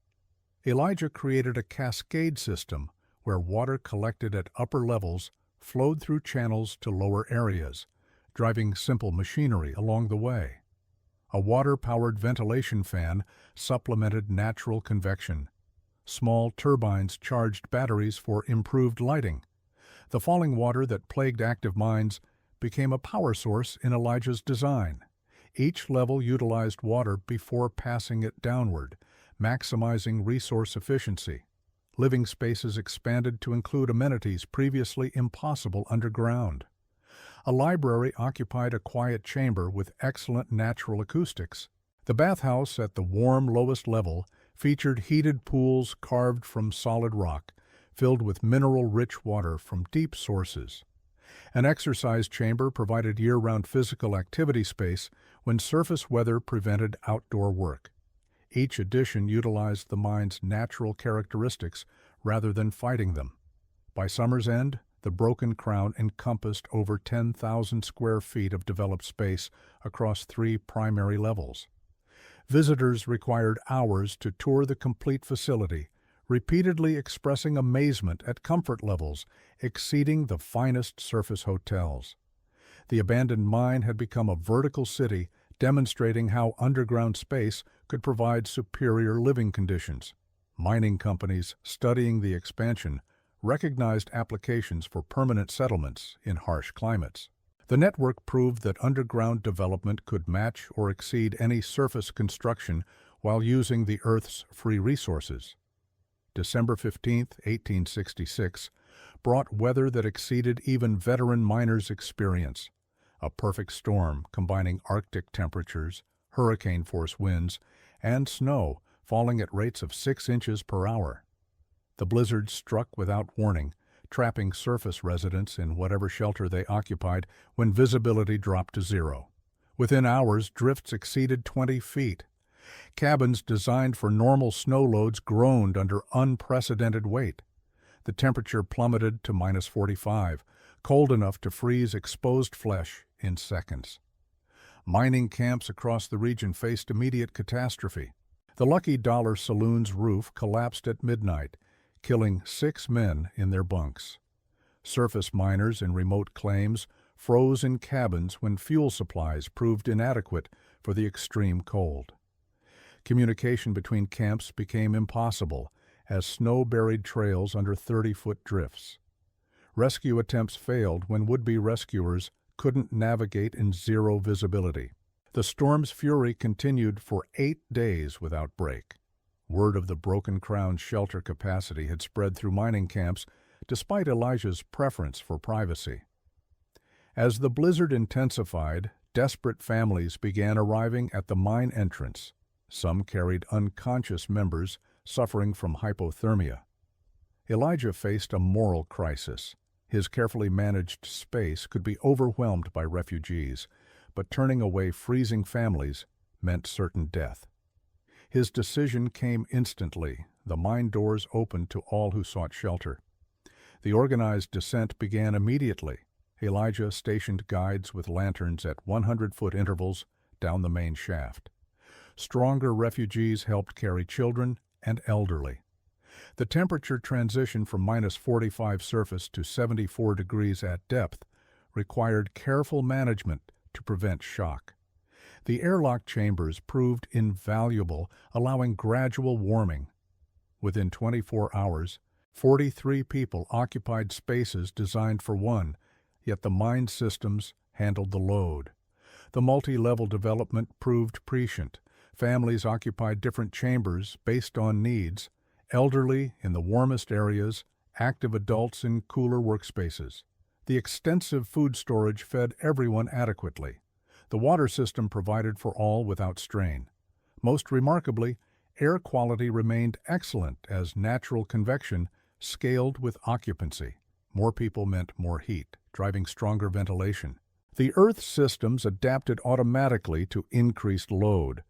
Elijah created a cascade system where water collected at upper levels flowed through channels to lower areas, driving simple machinery along the way. A water-powered ventilation fan supplemented natural convection. Small turbines charged batteries for improved lighting. The falling water that plagued active mines became a power source in Elijah's design. Each level utilized water before passing it downward, maximizing resource efficiency. Living spaces expanded to include amenities previously impossible underground. A library occupied a quiet chamber with excellent natural acoustics. The bathhouse at the warm lowest level featured heated pools carved from solid rock, filled with mineral-rich water from deep sources. An exercise chamber provided year-round physical activity space when surface weather prevented outdoor work. Each addition utilized the mine's natural characteristics rather than fighting them. By summer's end, the broken crown encompassed over 10,000 square feet of developed space across 3 primary levels. Visitors required hours to tour the complete facility, repeatedly expressing amazement at comfort levels exceeding the finest surface hotels. The abandoned mine had become a vertical city, demonstrating how underground space could provide superior living conditions. Mining companies studying the expansion recognized applications for permanent settlements in harsh climates. The network proved that underground development could match or exceed any surface construction while using the Earth's free resources. December 15, 1866, brought weather that exceeded even veteran miners' experience. A perfect storm combining Arctic temperatures, hurricane-force winds, and snow falling at rates of 6 inches per hour. The blizzard struck without warning, trapping surface residents in whatever shelter they occupied when visibility dropped to zero. Within hours, drifts exceeded 20 feet. Cabins designed for normal snow loads groaned under unprecedented weight. The temperature plummeted to -45, cold enough to freeze exposed flesh in seconds. Mining camps across the region faced immediate catastrophe. The Lucky Dollar Saloon's roof collapsed at midnight, killing 6 men in their bunks. Surface miners in remote claims froze in cabins when fuel supplies proved inadequate for the extreme cold. Communication between camps became impossible as snow buried trails under 30-foot drifts. Rescue attempts failed when would-be rescuers couldn't navigate in zero visibility. The storm's fury continued for 8 days without break. Word of the Broken Crown's shelter capacity had spread through mining camps, despite Elijah's preference for privacy. As the blizzard intensified, desperate families began arriving at the mine entrance. Some carried unconscious members suffering from hypothermia. Elijah faced a moral crisis. His carefully managed space could be overwhelmed by refugees, but turning away freezing families meant certain death. His decision came instantly. The mine doors opened to all who sought shelter. The organized descent began immediately. Elijah stationed guides with lanterns at 100-foot intervals down the main shaft. Stronger refugees helped carry children and elderly. The temperature transition from -45 surface to 74 degrees at depth required careful management to prevent shock. The airlock chambers proved invaluable, allowing gradual warming. Within 24 hours, 43 people occupied spaces designed for one, yet the mine systems handled the load. The multi-level development proved prescient. Families occupied different chambers based on needs, elderly in the warmest areas, active adults in cooler workspaces. The extensive food storage fed everyone adequately. The water system provided for all without strain. Most remarkably, air quality remained excellent as natural convection scaled with occupancy. More people meant more heat, driving stronger ventilation. The Earth systems adapted automatically to increased load.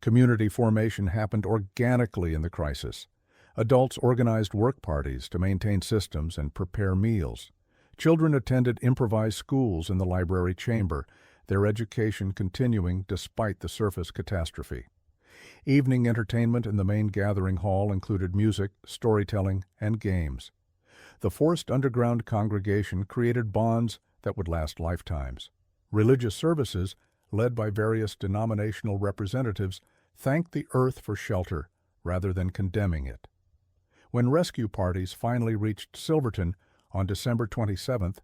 Community formation happened organically in the crisis. Adults organized work parties to maintain systems and prepare meals. Children attended improvised schools in the library chamber, their education continuing despite the surface catastrophe. Evening entertainment in the main gathering hall included music, storytelling, and games. The forced underground congregation created bonds that would last lifetimes. Religious services, led by various denominational representatives, thanked the earth for shelter rather than condemning it. When rescue parties finally reached Silverton on December 27th,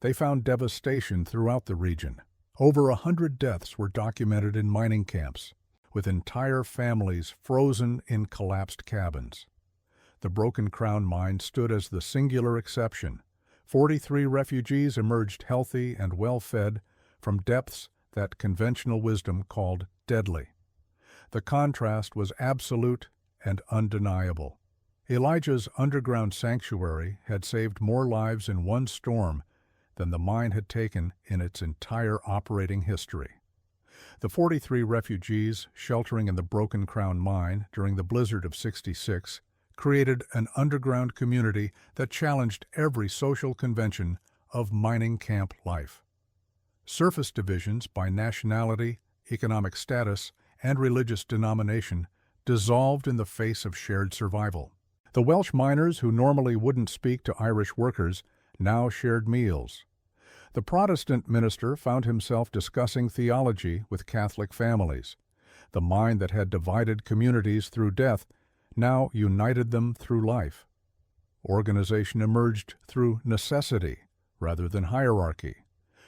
they found devastation throughout the region. Over 100 deaths were documented in mining camps, with entire families frozen in collapsed cabins. The Broken Crown mine stood as the singular exception. 43 refugees emerged healthy and well-fed from depths that conventional wisdom called deadly. The contrast was absolute and undeniable. Elijah's underground sanctuary had saved more lives in one storm than the mine had taken in its entire operating history. The 43 refugees sheltering in the Broken Crown mine during the blizzard of '66 created an underground community that challenged every social convention of mining camp life. Surface divisions by nationality, economic status, and religious denomination dissolved in the face of shared survival. The Welsh miners who normally wouldn't speak to Irish workers now shared meals. The Protestant minister found himself discussing theology with Catholic families. The mine that had divided communities through death now united them through life. Organization emerged through necessity rather than hierarchy.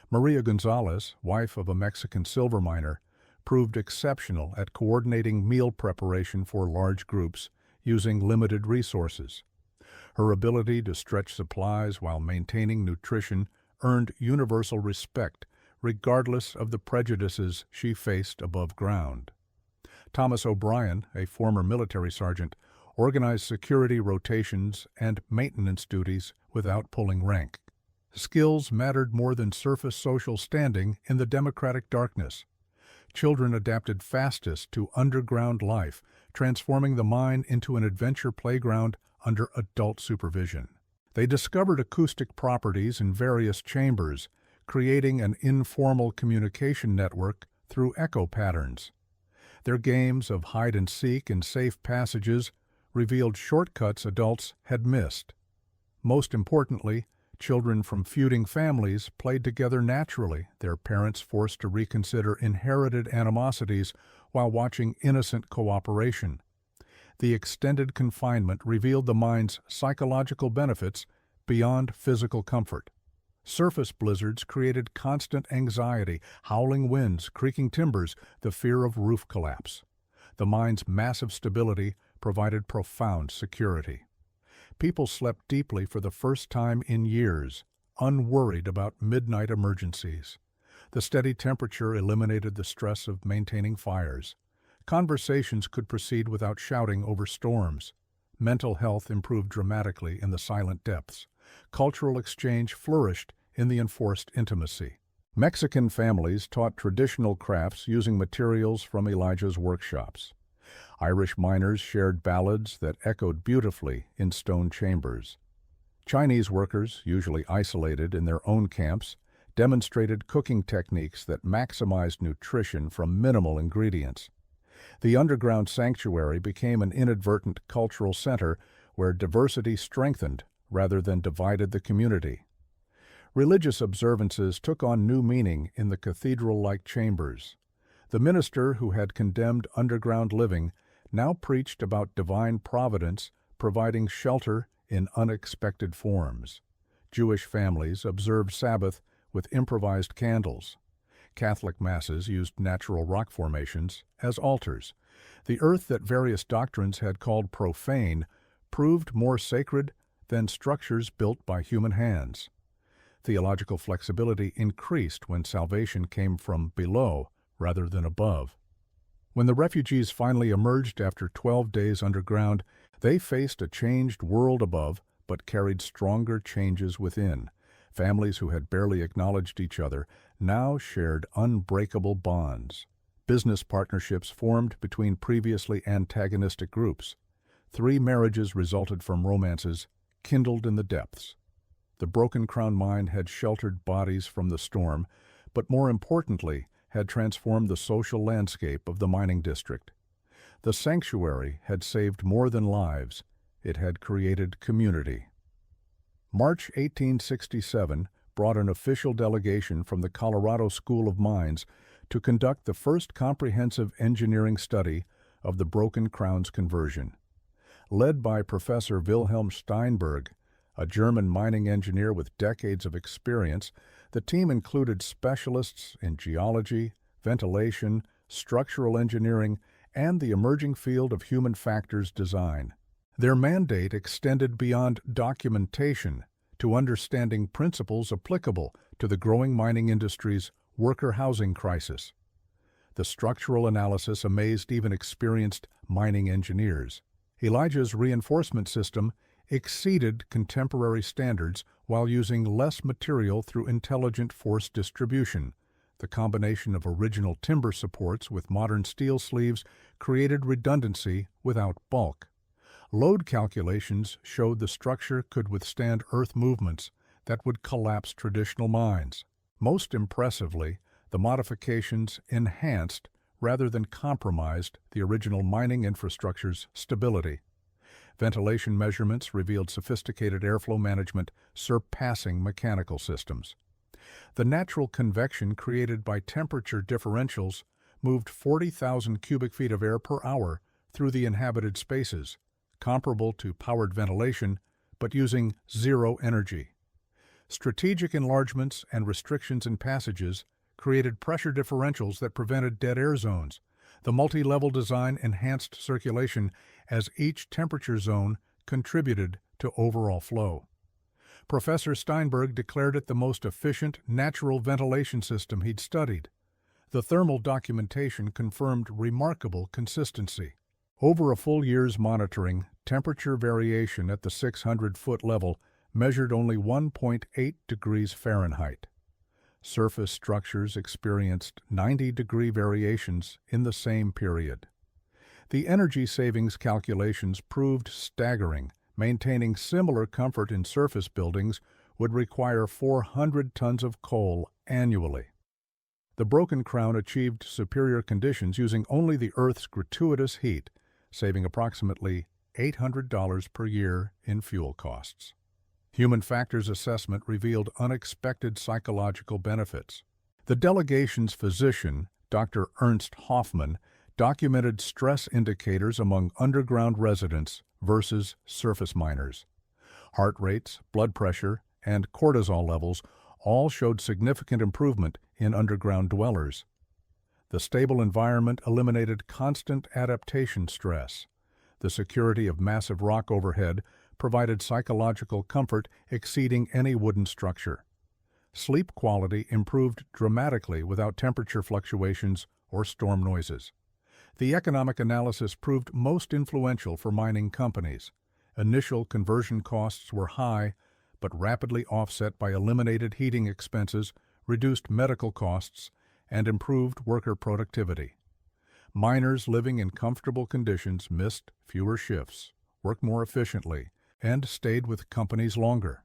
Maria Gonzalez, wife of a Mexican silver miner, proved exceptional at coordinating meal preparation for large groups using limited resources. Her ability to stretch supplies while maintaining nutrition earned universal respect regardless of the prejudices she faced above ground. Thomas O'Brien, a former military sergeant, organized security rotations and maintenance duties without pulling rank. Skills mattered more than surface social standing in the democratic darkness. Children adapted fastest to underground life, transforming the mine into an adventure playground under adult supervision. They discovered acoustic properties in various chambers, creating an informal communication network through echo patterns. Their games of hide-and-seek in safe passages revealed shortcuts adults had missed. Most importantly, children from feuding families played together naturally, their parents forced to reconsider inherited animosities while watching innocent cooperation. The extended confinement revealed the mine's psychological benefits beyond physical comfort. Surface blizzards created constant anxiety, howling winds, creaking timbers, the fear of roof collapse. The mine's massive stability provided profound security. People slept deeply for the first time in years, unworried about midnight emergencies. The steady temperature eliminated the stress of maintaining fires. Conversations could proceed without shouting over storms. Mental health improved dramatically in the silent depths. Cultural exchange flourished in the enforced intimacy. Mexican families taught traditional crafts using materials from Elijah's workshops. Irish miners shared ballads that echoed beautifully in stone chambers. Chinese workers, usually isolated in their own camps, demonstrated cooking techniques that maximized nutrition from minimal ingredients. The underground sanctuary became an inadvertent cultural center where diversity strengthened rather than divided the community. Religious observances took on new meaning in the cathedral-like chambers. The minister who had condemned underground living now preached about divine providence providing shelter in unexpected forms. Jewish families observed Sabbath with improvised candles. Catholic masses used natural rock formations as altars. The earth that various doctrines had called profane proved more sacred than structures built by human hands. Theological flexibility increased when salvation came from below rather than above. When the refugees finally emerged after 12 days underground, they faced a changed world above but carried stronger changes within. Families who had barely acknowledged each other now shared unbreakable bonds. Business partnerships formed between previously antagonistic groups. 3 marriages resulted from romances kindled in the depths. The Broken Crown mine had sheltered bodies from the storm, but more importantly, had transformed the social landscape of the mining district. The sanctuary had saved more than lives, it had created community. March 1867 brought an official delegation from the Colorado School of Mines to conduct the first comprehensive engineering study of the Broken Crown's conversion. Led by Professor Wilhelm Steinberg, a German mining engineer with decades of experience, the team included specialists in geology, ventilation, structural engineering, and the emerging field of human factors design. Their mandate extended beyond documentation to understanding principles applicable to the growing mining industry's worker housing crisis. The structural analysis amazed even experienced mining engineers. Elijah's reinforcement system exceeded contemporary standards while using less material through intelligent force distribution. The combination of original timber supports with modern steel sleeves created redundancy without bulk. Load calculations showed the structure could withstand earth movements that would collapse traditional mines. Most impressively, the modifications enhanced rather than compromised the original mining infrastructure's stability. Ventilation measurements revealed sophisticated airflow management surpassing mechanical systems. The natural convection created by temperature differentials moved 40,000 cubic feet of air per hour through the inhabited spaces, comparable to powered ventilation, but using zero energy. Strategic enlargements and restrictions in passages created pressure differentials that prevented dead air zones. The multi-level design enhanced circulation as each temperature zone contributed to overall flow. Professor Steinberg declared it the most efficient natural ventilation system he'd studied. The thermal documentation confirmed remarkable consistency. Over a full year's monitoring, temperature variation at the 600-foot level measured only 1.8 degrees Fahrenheit. Surface structures experienced 90-degree variations in the same period. The energy savings calculations proved staggering. Maintaining similar comfort in surface buildings would require 400 tons of coal annually. The Broken Crown achieved superior conditions using only the Earth's gratuitous heat, saving approximately $800 per year in fuel costs. Human factors assessment revealed unexpected psychological benefits. The delegation's physician, Dr. Ernst Hoffman, documented stress indicators among underground residents versus surface miners. Heart rates, blood pressure, and cortisol levels all showed significant improvement in underground dwellers. The stable environment eliminated constant adaptation stress. The security of massive rock overhead provided psychological comfort exceeding any wooden structure. Sleep quality improved dramatically without temperature fluctuations or storm noises. The economic analysis proved most influential for mining companies. Initial conversion costs were high, but rapidly offset by eliminated heating expenses, reduced medical costs, and improved worker productivity. Miners living in comfortable conditions missed fewer shifts, worked more efficiently, and stayed with companies longer.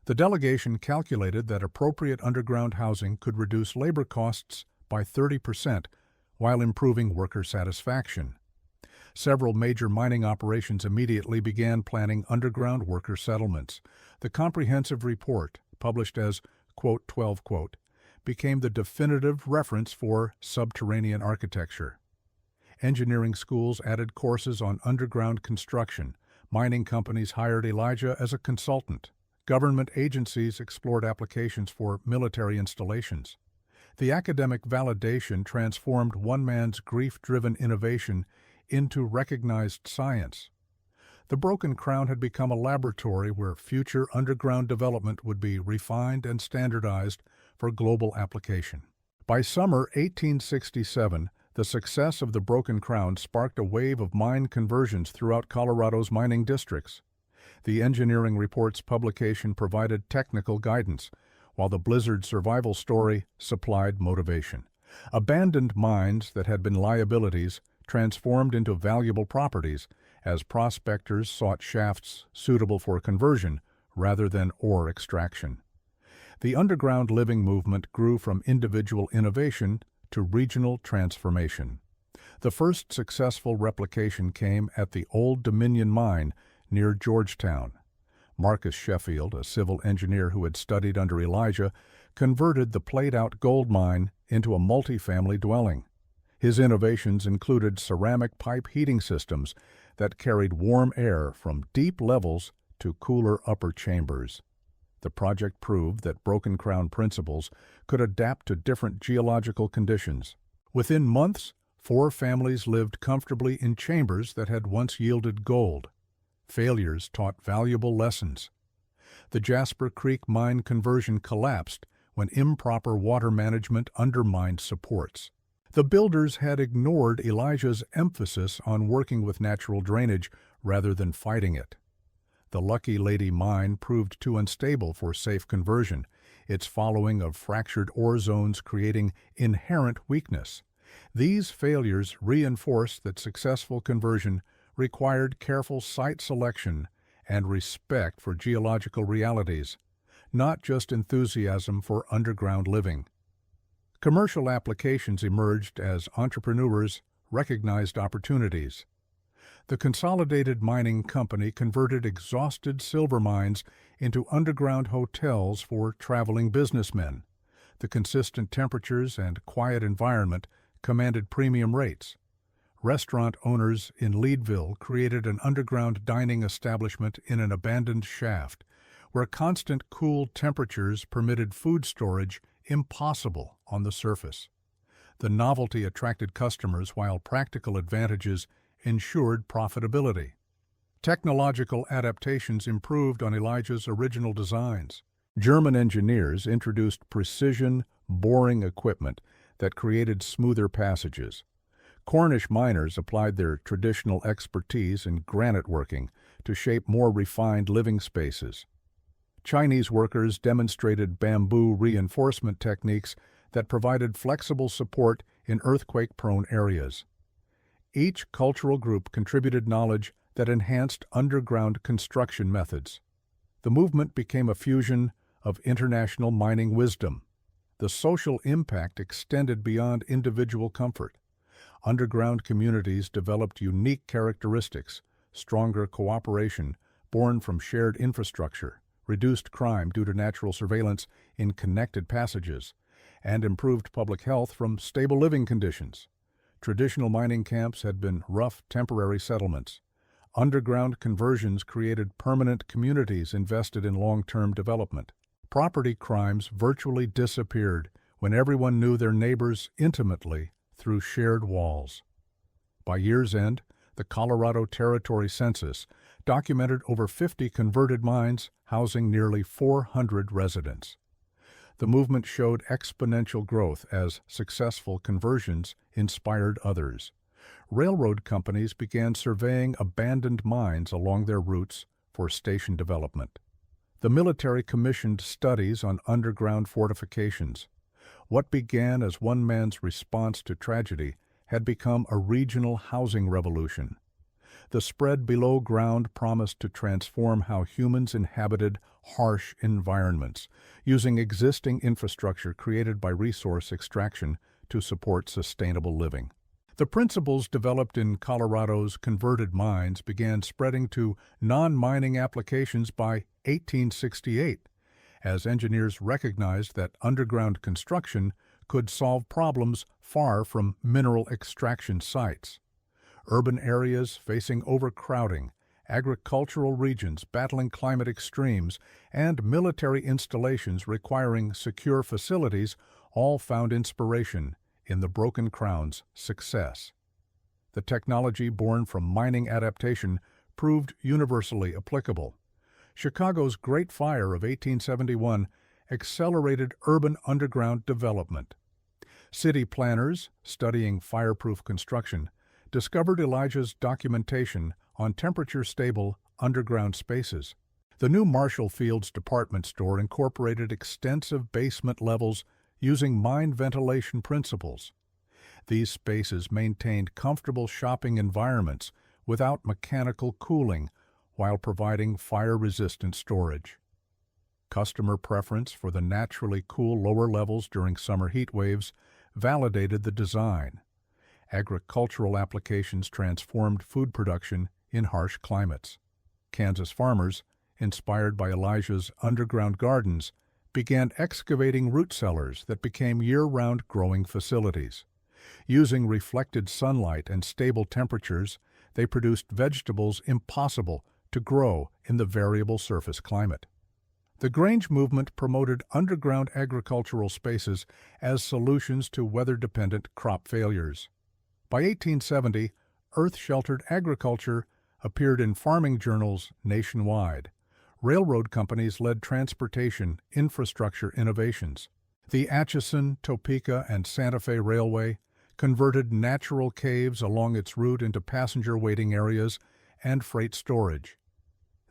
The delegation calculated that appropriate underground housing could reduce labor costs by 30%, while improving worker satisfaction. Several major mining operations immediately began planning underground worker settlements. The comprehensive report, published as quote, 12, quote, became the definitive reference for subterranean architecture. Engineering schools added courses on underground construction. Mining companies hired Elijah as a consultant. Government agencies explored applications for military installations. The academic validation transformed one man's grief-driven innovation into recognized science. The Broken Crown had become a laboratory where future underground development would be refined and standardized for global application. By summer 1867, the success of the Broken Crown sparked a wave of mine conversions throughout Colorado's mining districts. The engineering report's publication provided technical guidance, while the blizzard survival story supplied motivation. Abandoned mines that had been liabilities transformed into valuable properties as prospectors sought shafts suitable for conversion rather than ore extraction. The underground living movement grew from individual innovation to regional transformation. The first successful replication came at the Old Dominion Mine near Georgetown. Marcus Sheffield, a civil engineer who had studied under Elijah, converted the played-out gold mine into a multifamily dwelling. His innovations included ceramic pipe heating systems that carried warm air from deep levels to cooler upper chambers. The project proved that Broken Crown principles could adapt to different geological conditions. Within months, 4 families lived comfortably in chambers that had once yielded gold. Failures taught valuable lessons. The Jasper Creek mine conversion collapsed when improper water management undermined supports. The builders had ignored Elijah's emphasis on working with natural drainage rather than fighting it. The Lucky Lady mine proved too unstable for safe conversion, its following of fractured ore zones creating inherent weakness. These failures reinforced that successful conversion required careful site selection and respect for geological realities, not just enthusiasm for underground living. Commercial applications emerged as entrepreneurs recognized opportunities. The Consolidated Mining Company converted exhausted silver mines into underground hotels for traveling businessmen. The consistent temperatures and quiet environment commanded premium rates. Restaurant owners in Leadville created an underground dining establishment in an abandoned shaft, where constant cool temperatures permitted food storage impossible on the surface. The novelty attracted customers while practical advantages ensured profitability. Technological adaptations improved on Elijah's original designs. German engineers introduced precision boring equipment that created smoother passages. Cornish miners applied their traditional expertise in granite working to shape more refined living spaces. Chinese workers demonstrated bamboo reinforcement techniques that provided flexible support in earthquake-prone areas. Each cultural group contributed knowledge that enhanced underground construction methods. The movement became a fusion of international mining wisdom. The social impact extended beyond individual comfort. Underground communities developed unique characteristics: stronger cooperation born from shared infrastructure, reduced crime due to natural surveillance in connected passages, and improved public health from stable living conditions. Traditional mining camps had been rough, temporary settlements. Underground conversions created permanent communities invested in long-term development. Property crimes virtually disappeared when everyone knew their neighbors intimately through shared walls. By year's end, the Colorado Territory Census documented over 50 converted mines housing nearly 400 residents. The movement showed exponential growth as successful conversions inspired others. Railroad companies began surveying abandoned mines along their routes for station development. The military commissioned studies on underground fortifications. What began as one man's response to tragedy had become a regional housing revolution. The spread below ground promised to transform how humans inhabited harsh environments, using existing infrastructure created by resource extraction to support sustainable living. The principles developed in Colorado's converted mines began spreading to non-mining applications by 1868, as engineers recognized that underground construction could solve problems far from mineral extraction sites. Urban areas facing overcrowding, agricultural regions battling climate extremes, and military installations requiring secure facilities all found inspiration in the Broken Crown's success. The technology born from mining adaptation proved universally applicable. Chicago's Great Fire of 1871 accelerated urban underground development. City planners, studying fireproof construction, discovered Elijah's documentation on temperature-stable underground spaces. The new Marshall Field's department store incorporated extensive basement levels using mine ventilation principles. These spaces maintained comfortable shopping environments without mechanical cooling while providing fire-resistant storage. Customer preference for the naturally cool lower levels during summer heat waves validated the design. Agricultural applications transformed food production in harsh climates. Kansas farmers, inspired by Elijah's underground gardens, began excavating root cellars that became year-round growing facilities. Using reflected sunlight and stable temperatures, they produced vegetables impossible to grow in the variable surface climate. The Grange movement promoted underground agricultural spaces as solutions to weather-dependent crop failures. By 1870, earth-sheltered agriculture appeared in farming journals nationwide. Railroad companies led transportation infrastructure innovations. The Atchison, Topeka, and Santa Fe Railway converted natural caves along its route into passenger waiting areas and freight storage.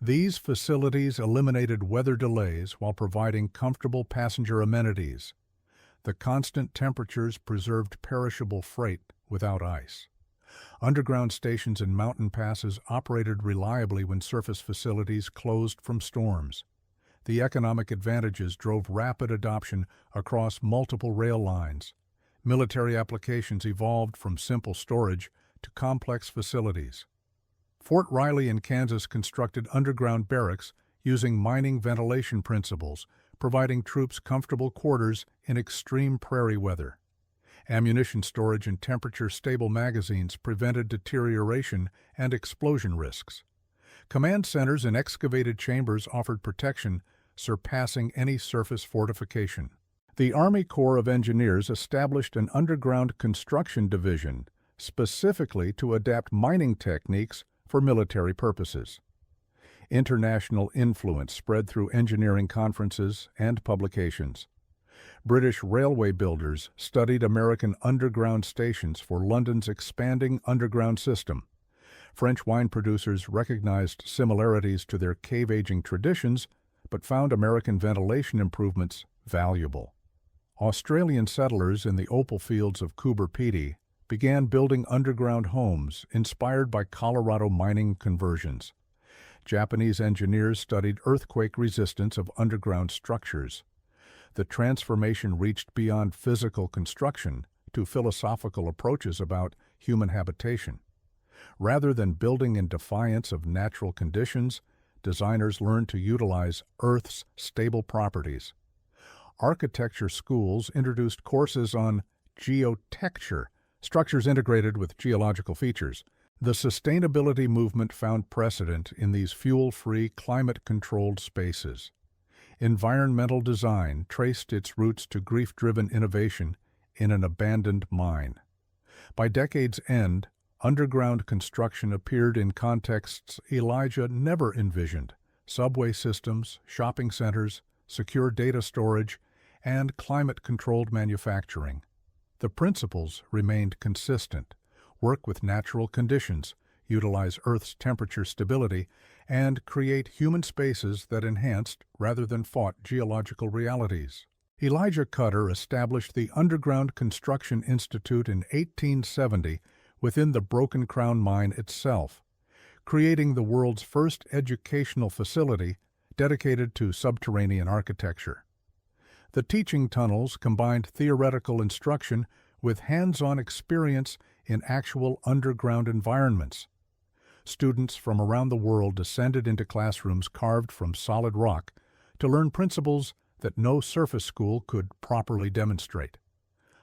These facilities eliminated weather delays while providing comfortable passenger amenities. The constant temperatures preserved perishable freight without ice. Underground stations and mountain passes operated reliably when surface facilities closed from storms. The economic advantages drove rapid adoption across multiple rail lines. Military applications evolved from simple storage to complex facilities. Fort Riley in Kansas constructed underground barracks using mining ventilation principles, providing troops comfortable quarters in extreme prairie weather. Ammunition storage in temperature-stable magazines prevented deterioration and explosion risks. Command centers in excavated chambers offered protection surpassing any surface fortification. The Army Corps of Engineers established an underground construction division specifically to adapt mining techniques for military purposes. International influence spread through engineering conferences and publications. British railway builders studied American underground stations for London's expanding underground system. French wine producers recognized similarities to their cave-aging traditions, but found American ventilation improvements valuable. Australian settlers in the opal fields of Coober Pedy began building underground homes inspired by Colorado mining conversions. Japanese engineers studied earthquake resistance of underground structures. The transformation reached beyond physical construction to philosophical approaches about human habitation. Rather than building in defiance of natural conditions, designers learned to utilize Earth's stable properties. Architecture schools introduced courses on geotecture, structures integrated with geological features. The sustainability movement found precedent in these fuel-free, climate-controlled spaces. Environmental design traced its roots to grief-driven innovation in an abandoned mine. By decade's end, underground construction appeared in contexts Elijah never envisioned: subway systems, shopping centers, secure data storage, and climate-controlled manufacturing. The principles remained consistent: work with natural conditions, utilize Earth's temperature stability, and create human spaces that enhanced rather than fought geological realities. Elijah Cutter established the Underground Construction Institute in 1870 within the Broken Crown Mine itself, creating the world's first educational facility dedicated to subterranean architecture. The teaching tunnels combined theoretical instruction with hands-on experience in actual underground environments. Students from around the world descended into classrooms carved from solid rock to learn principles that no surface school could properly demonstrate.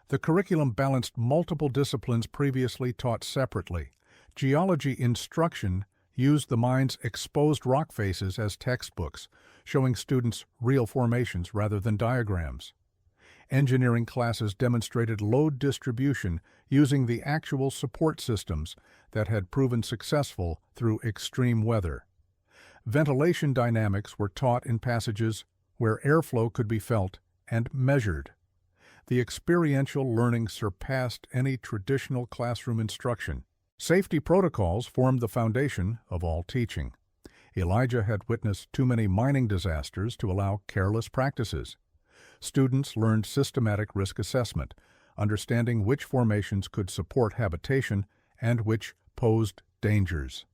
The curriculum balanced multiple disciplines previously taught separately. Geology instruction used the mine's exposed rock faces as textbooks, showing students real formations rather than diagrams. Engineering classes demonstrated load distribution using the actual support systems that had proven successful through extreme weather. Ventilation dynamics were taught in passages where airflow could be felt and measured. The experiential learning surpassed any traditional classroom instruction. Safety protocols formed the foundation of all teaching. Elijah had witnessed too many mining disasters to allow careless practices. Students learned systematic risk assessment, understanding which formations could support habitation and which posed dangers.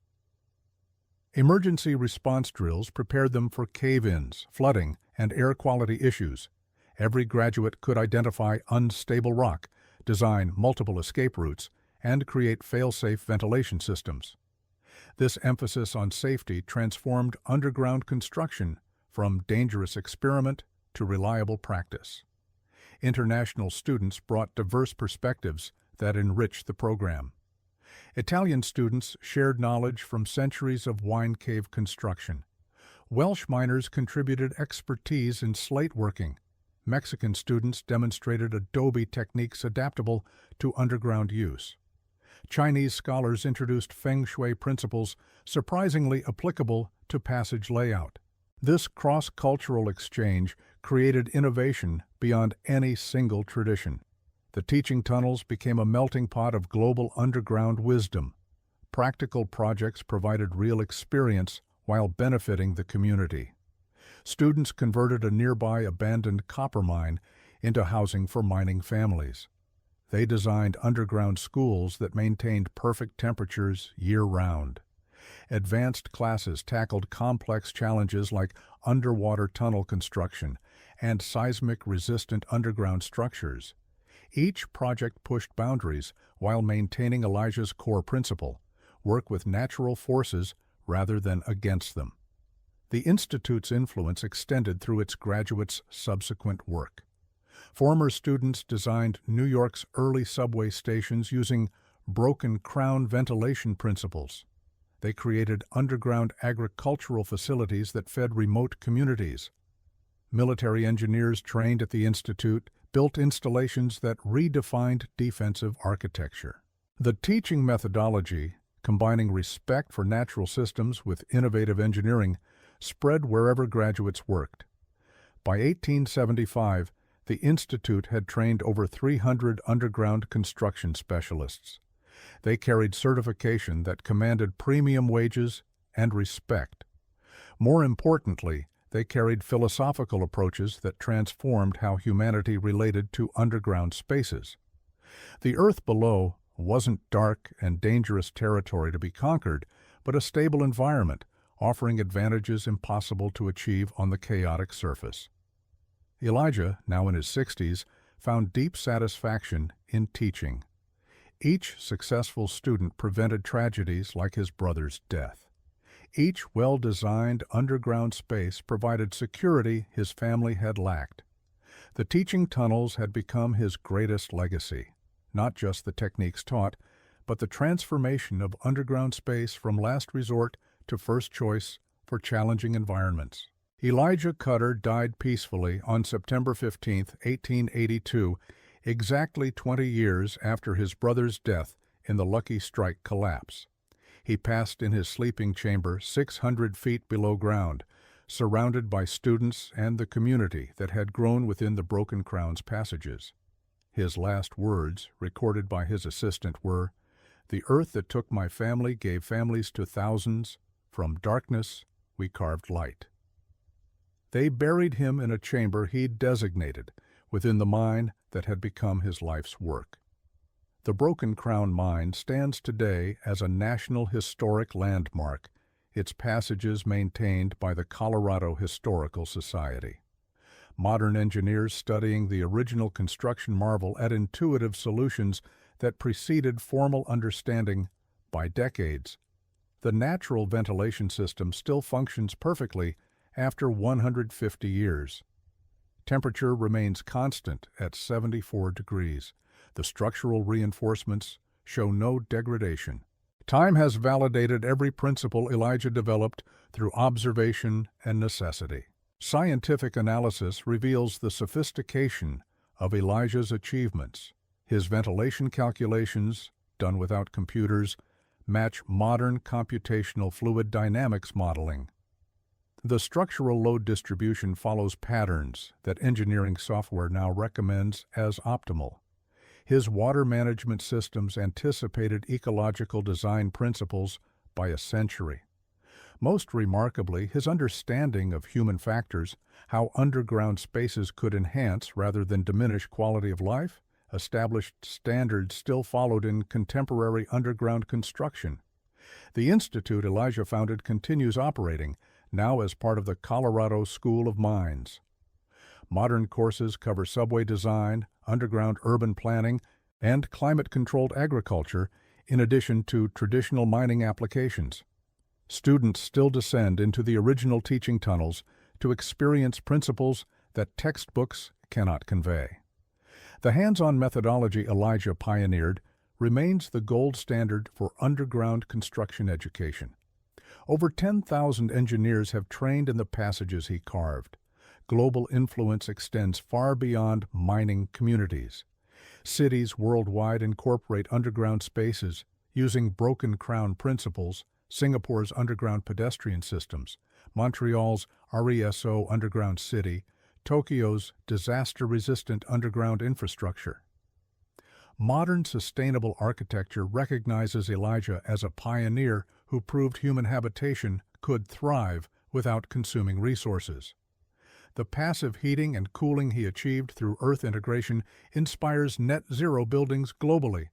Emergency response drills prepared them for cave-ins, flooding, and air quality issues. Every graduate could identify unstable rock, design multiple escape routes, and create fail-safe ventilation systems. This emphasis on safety transformed underground construction from dangerous experiment to reliable practice. International students brought diverse perspectives that enriched the program. Italian students shared knowledge from centuries of wine cave construction. Welsh miners contributed expertise in slate working. Mexican students demonstrated adobe techniques adaptable to underground use. Chinese scholars introduced feng shui principles surprisingly applicable to passage layout. This cross-cultural exchange created innovation beyond any single tradition. The teaching tunnels became a melting pot of global underground wisdom. Practical projects provided real experience while benefiting the community. Students converted a nearby abandoned copper mine into housing for mining families. They designed underground schools that maintained perfect temperatures year-round. Advanced classes tackled complex challenges like underwater tunnel construction and seismic-resistant underground structures. Each project pushed boundaries while maintaining Elijah's core principle: work with natural forces rather than against them. The Institute's influence extended through its graduates' subsequent work. Former students designed New York's early subway stations using Broken Crown ventilation principles. They created underground agricultural facilities that fed remote communities. Military engineers trained at the Institute built installations that redefined defensive architecture. The teaching methodology, combining respect for natural systems with innovative engineering, spread wherever graduates worked. By 1875, The institute had trained over 300 underground construction specialists. They carried certification that commanded premium wages and respect. More importantly, they carried philosophical approaches that transformed how humanity related to underground spaces. The earth below wasn't dark and dangerous territory to be conquered, but a stable environment, offering advantages impossible to achieve on the chaotic surface. Elijah, now in his 60s, found deep satisfaction in teaching. Each successful student prevented tragedies like his brother's death. Each well-designed underground space provided security his family had lacked. The teaching tunnels had become his greatest legacy, not just the techniques taught, but the transformation of underground space from last resort to first choice for challenging environments. Elijah Cutter died peacefully on September 15, 1882, exactly 20 years after his brother's death in the Lucky Strike collapse. He passed in his sleeping chamber 600 feet below ground, surrounded by students and the community that had grown within the Broken Crown's passages. His last words, recorded by his assistant, were, "The earth that took my family gave families to thousands. From darkness we carved light." They buried him in a chamber he'd designated within the mine that had become his life's work. The Broken Crown Mine stands today as a National Historic Landmark, its passages maintained by the Colorado Historical Society. Modern engineers studying the original construction marvel at intuitive solutions that preceded formal understanding by decades. The natural ventilation system still functions perfectly after 150 years. Temperature remains constant at 74 degrees. The structural reinforcements show no degradation. Time has validated every principle Elijah developed through observation and necessity. Scientific analysis reveals the sophistication of Elijah's achievements. His ventilation calculations, done without computers, match modern computational fluid dynamics modeling. The structural load distribution follows patterns that engineering software now recommends as optimal. His water management systems anticipated ecological design principles by a century. Most remarkably, his understanding of human factors, how underground spaces could enhance rather than diminish quality of life, established standards still followed in contemporary underground construction. The institute Elijah founded continues operating, now as part of the Colorado School of Mines. Modern courses cover subway design, underground urban planning, and climate-controlled agriculture, in addition to traditional mining applications. Students still descend into the original teaching tunnels to experience principles that textbooks cannot convey. The hands-on methodology Elijah pioneered remains the gold standard for underground construction education. Over 10,000 engineers have trained in the passages he carved. Global influence extends far beyond mining communities. Cities worldwide incorporate underground spaces using Broken Crown principles, Singapore's underground pedestrian systems, Montreal's RESO underground city, Tokyo's disaster-resistant underground infrastructure. Modern sustainable architecture recognizes Elijah as a pioneer who proved human habitation could thrive without consuming resources. The passive heating and cooling he achieved through earth integration inspires net-zero buildings globally.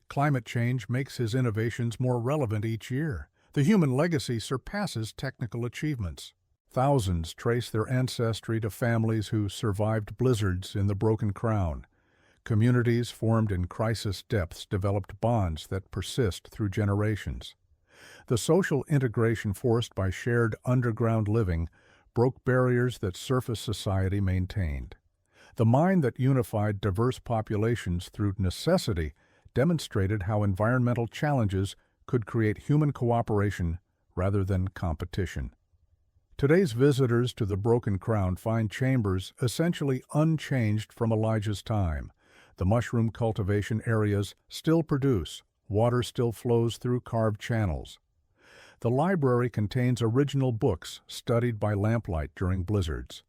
Climate change makes his innovations more relevant each year. The human legacy surpasses technical achievements. Thousands trace their ancestry to families who survived blizzards in the Broken Crown. Communities formed in crisis depths developed bonds that persist through generations. The social integration forced by shared underground living broke barriers that surface society maintained. The mine that unified diverse populations through necessity demonstrated how environmental challenges could create human cooperation rather than competition. Today's visitors to the Broken Crown find chambers essentially unchanged from Elijah's time. The mushroom cultivation areas still produce, water still flows through carved channels. The library contains original books studied by lamplight during blizzards.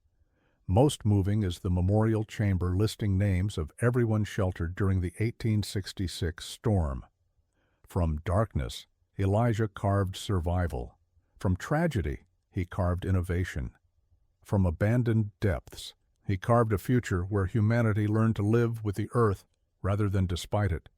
Most moving is the memorial chamber listing names of everyone sheltered during the 1866 storm. From darkness, Elijah carved survival. From tragedy, he carved innovation. From abandoned depths, he carved a future where humanity learned to live with the earth rather than despite it.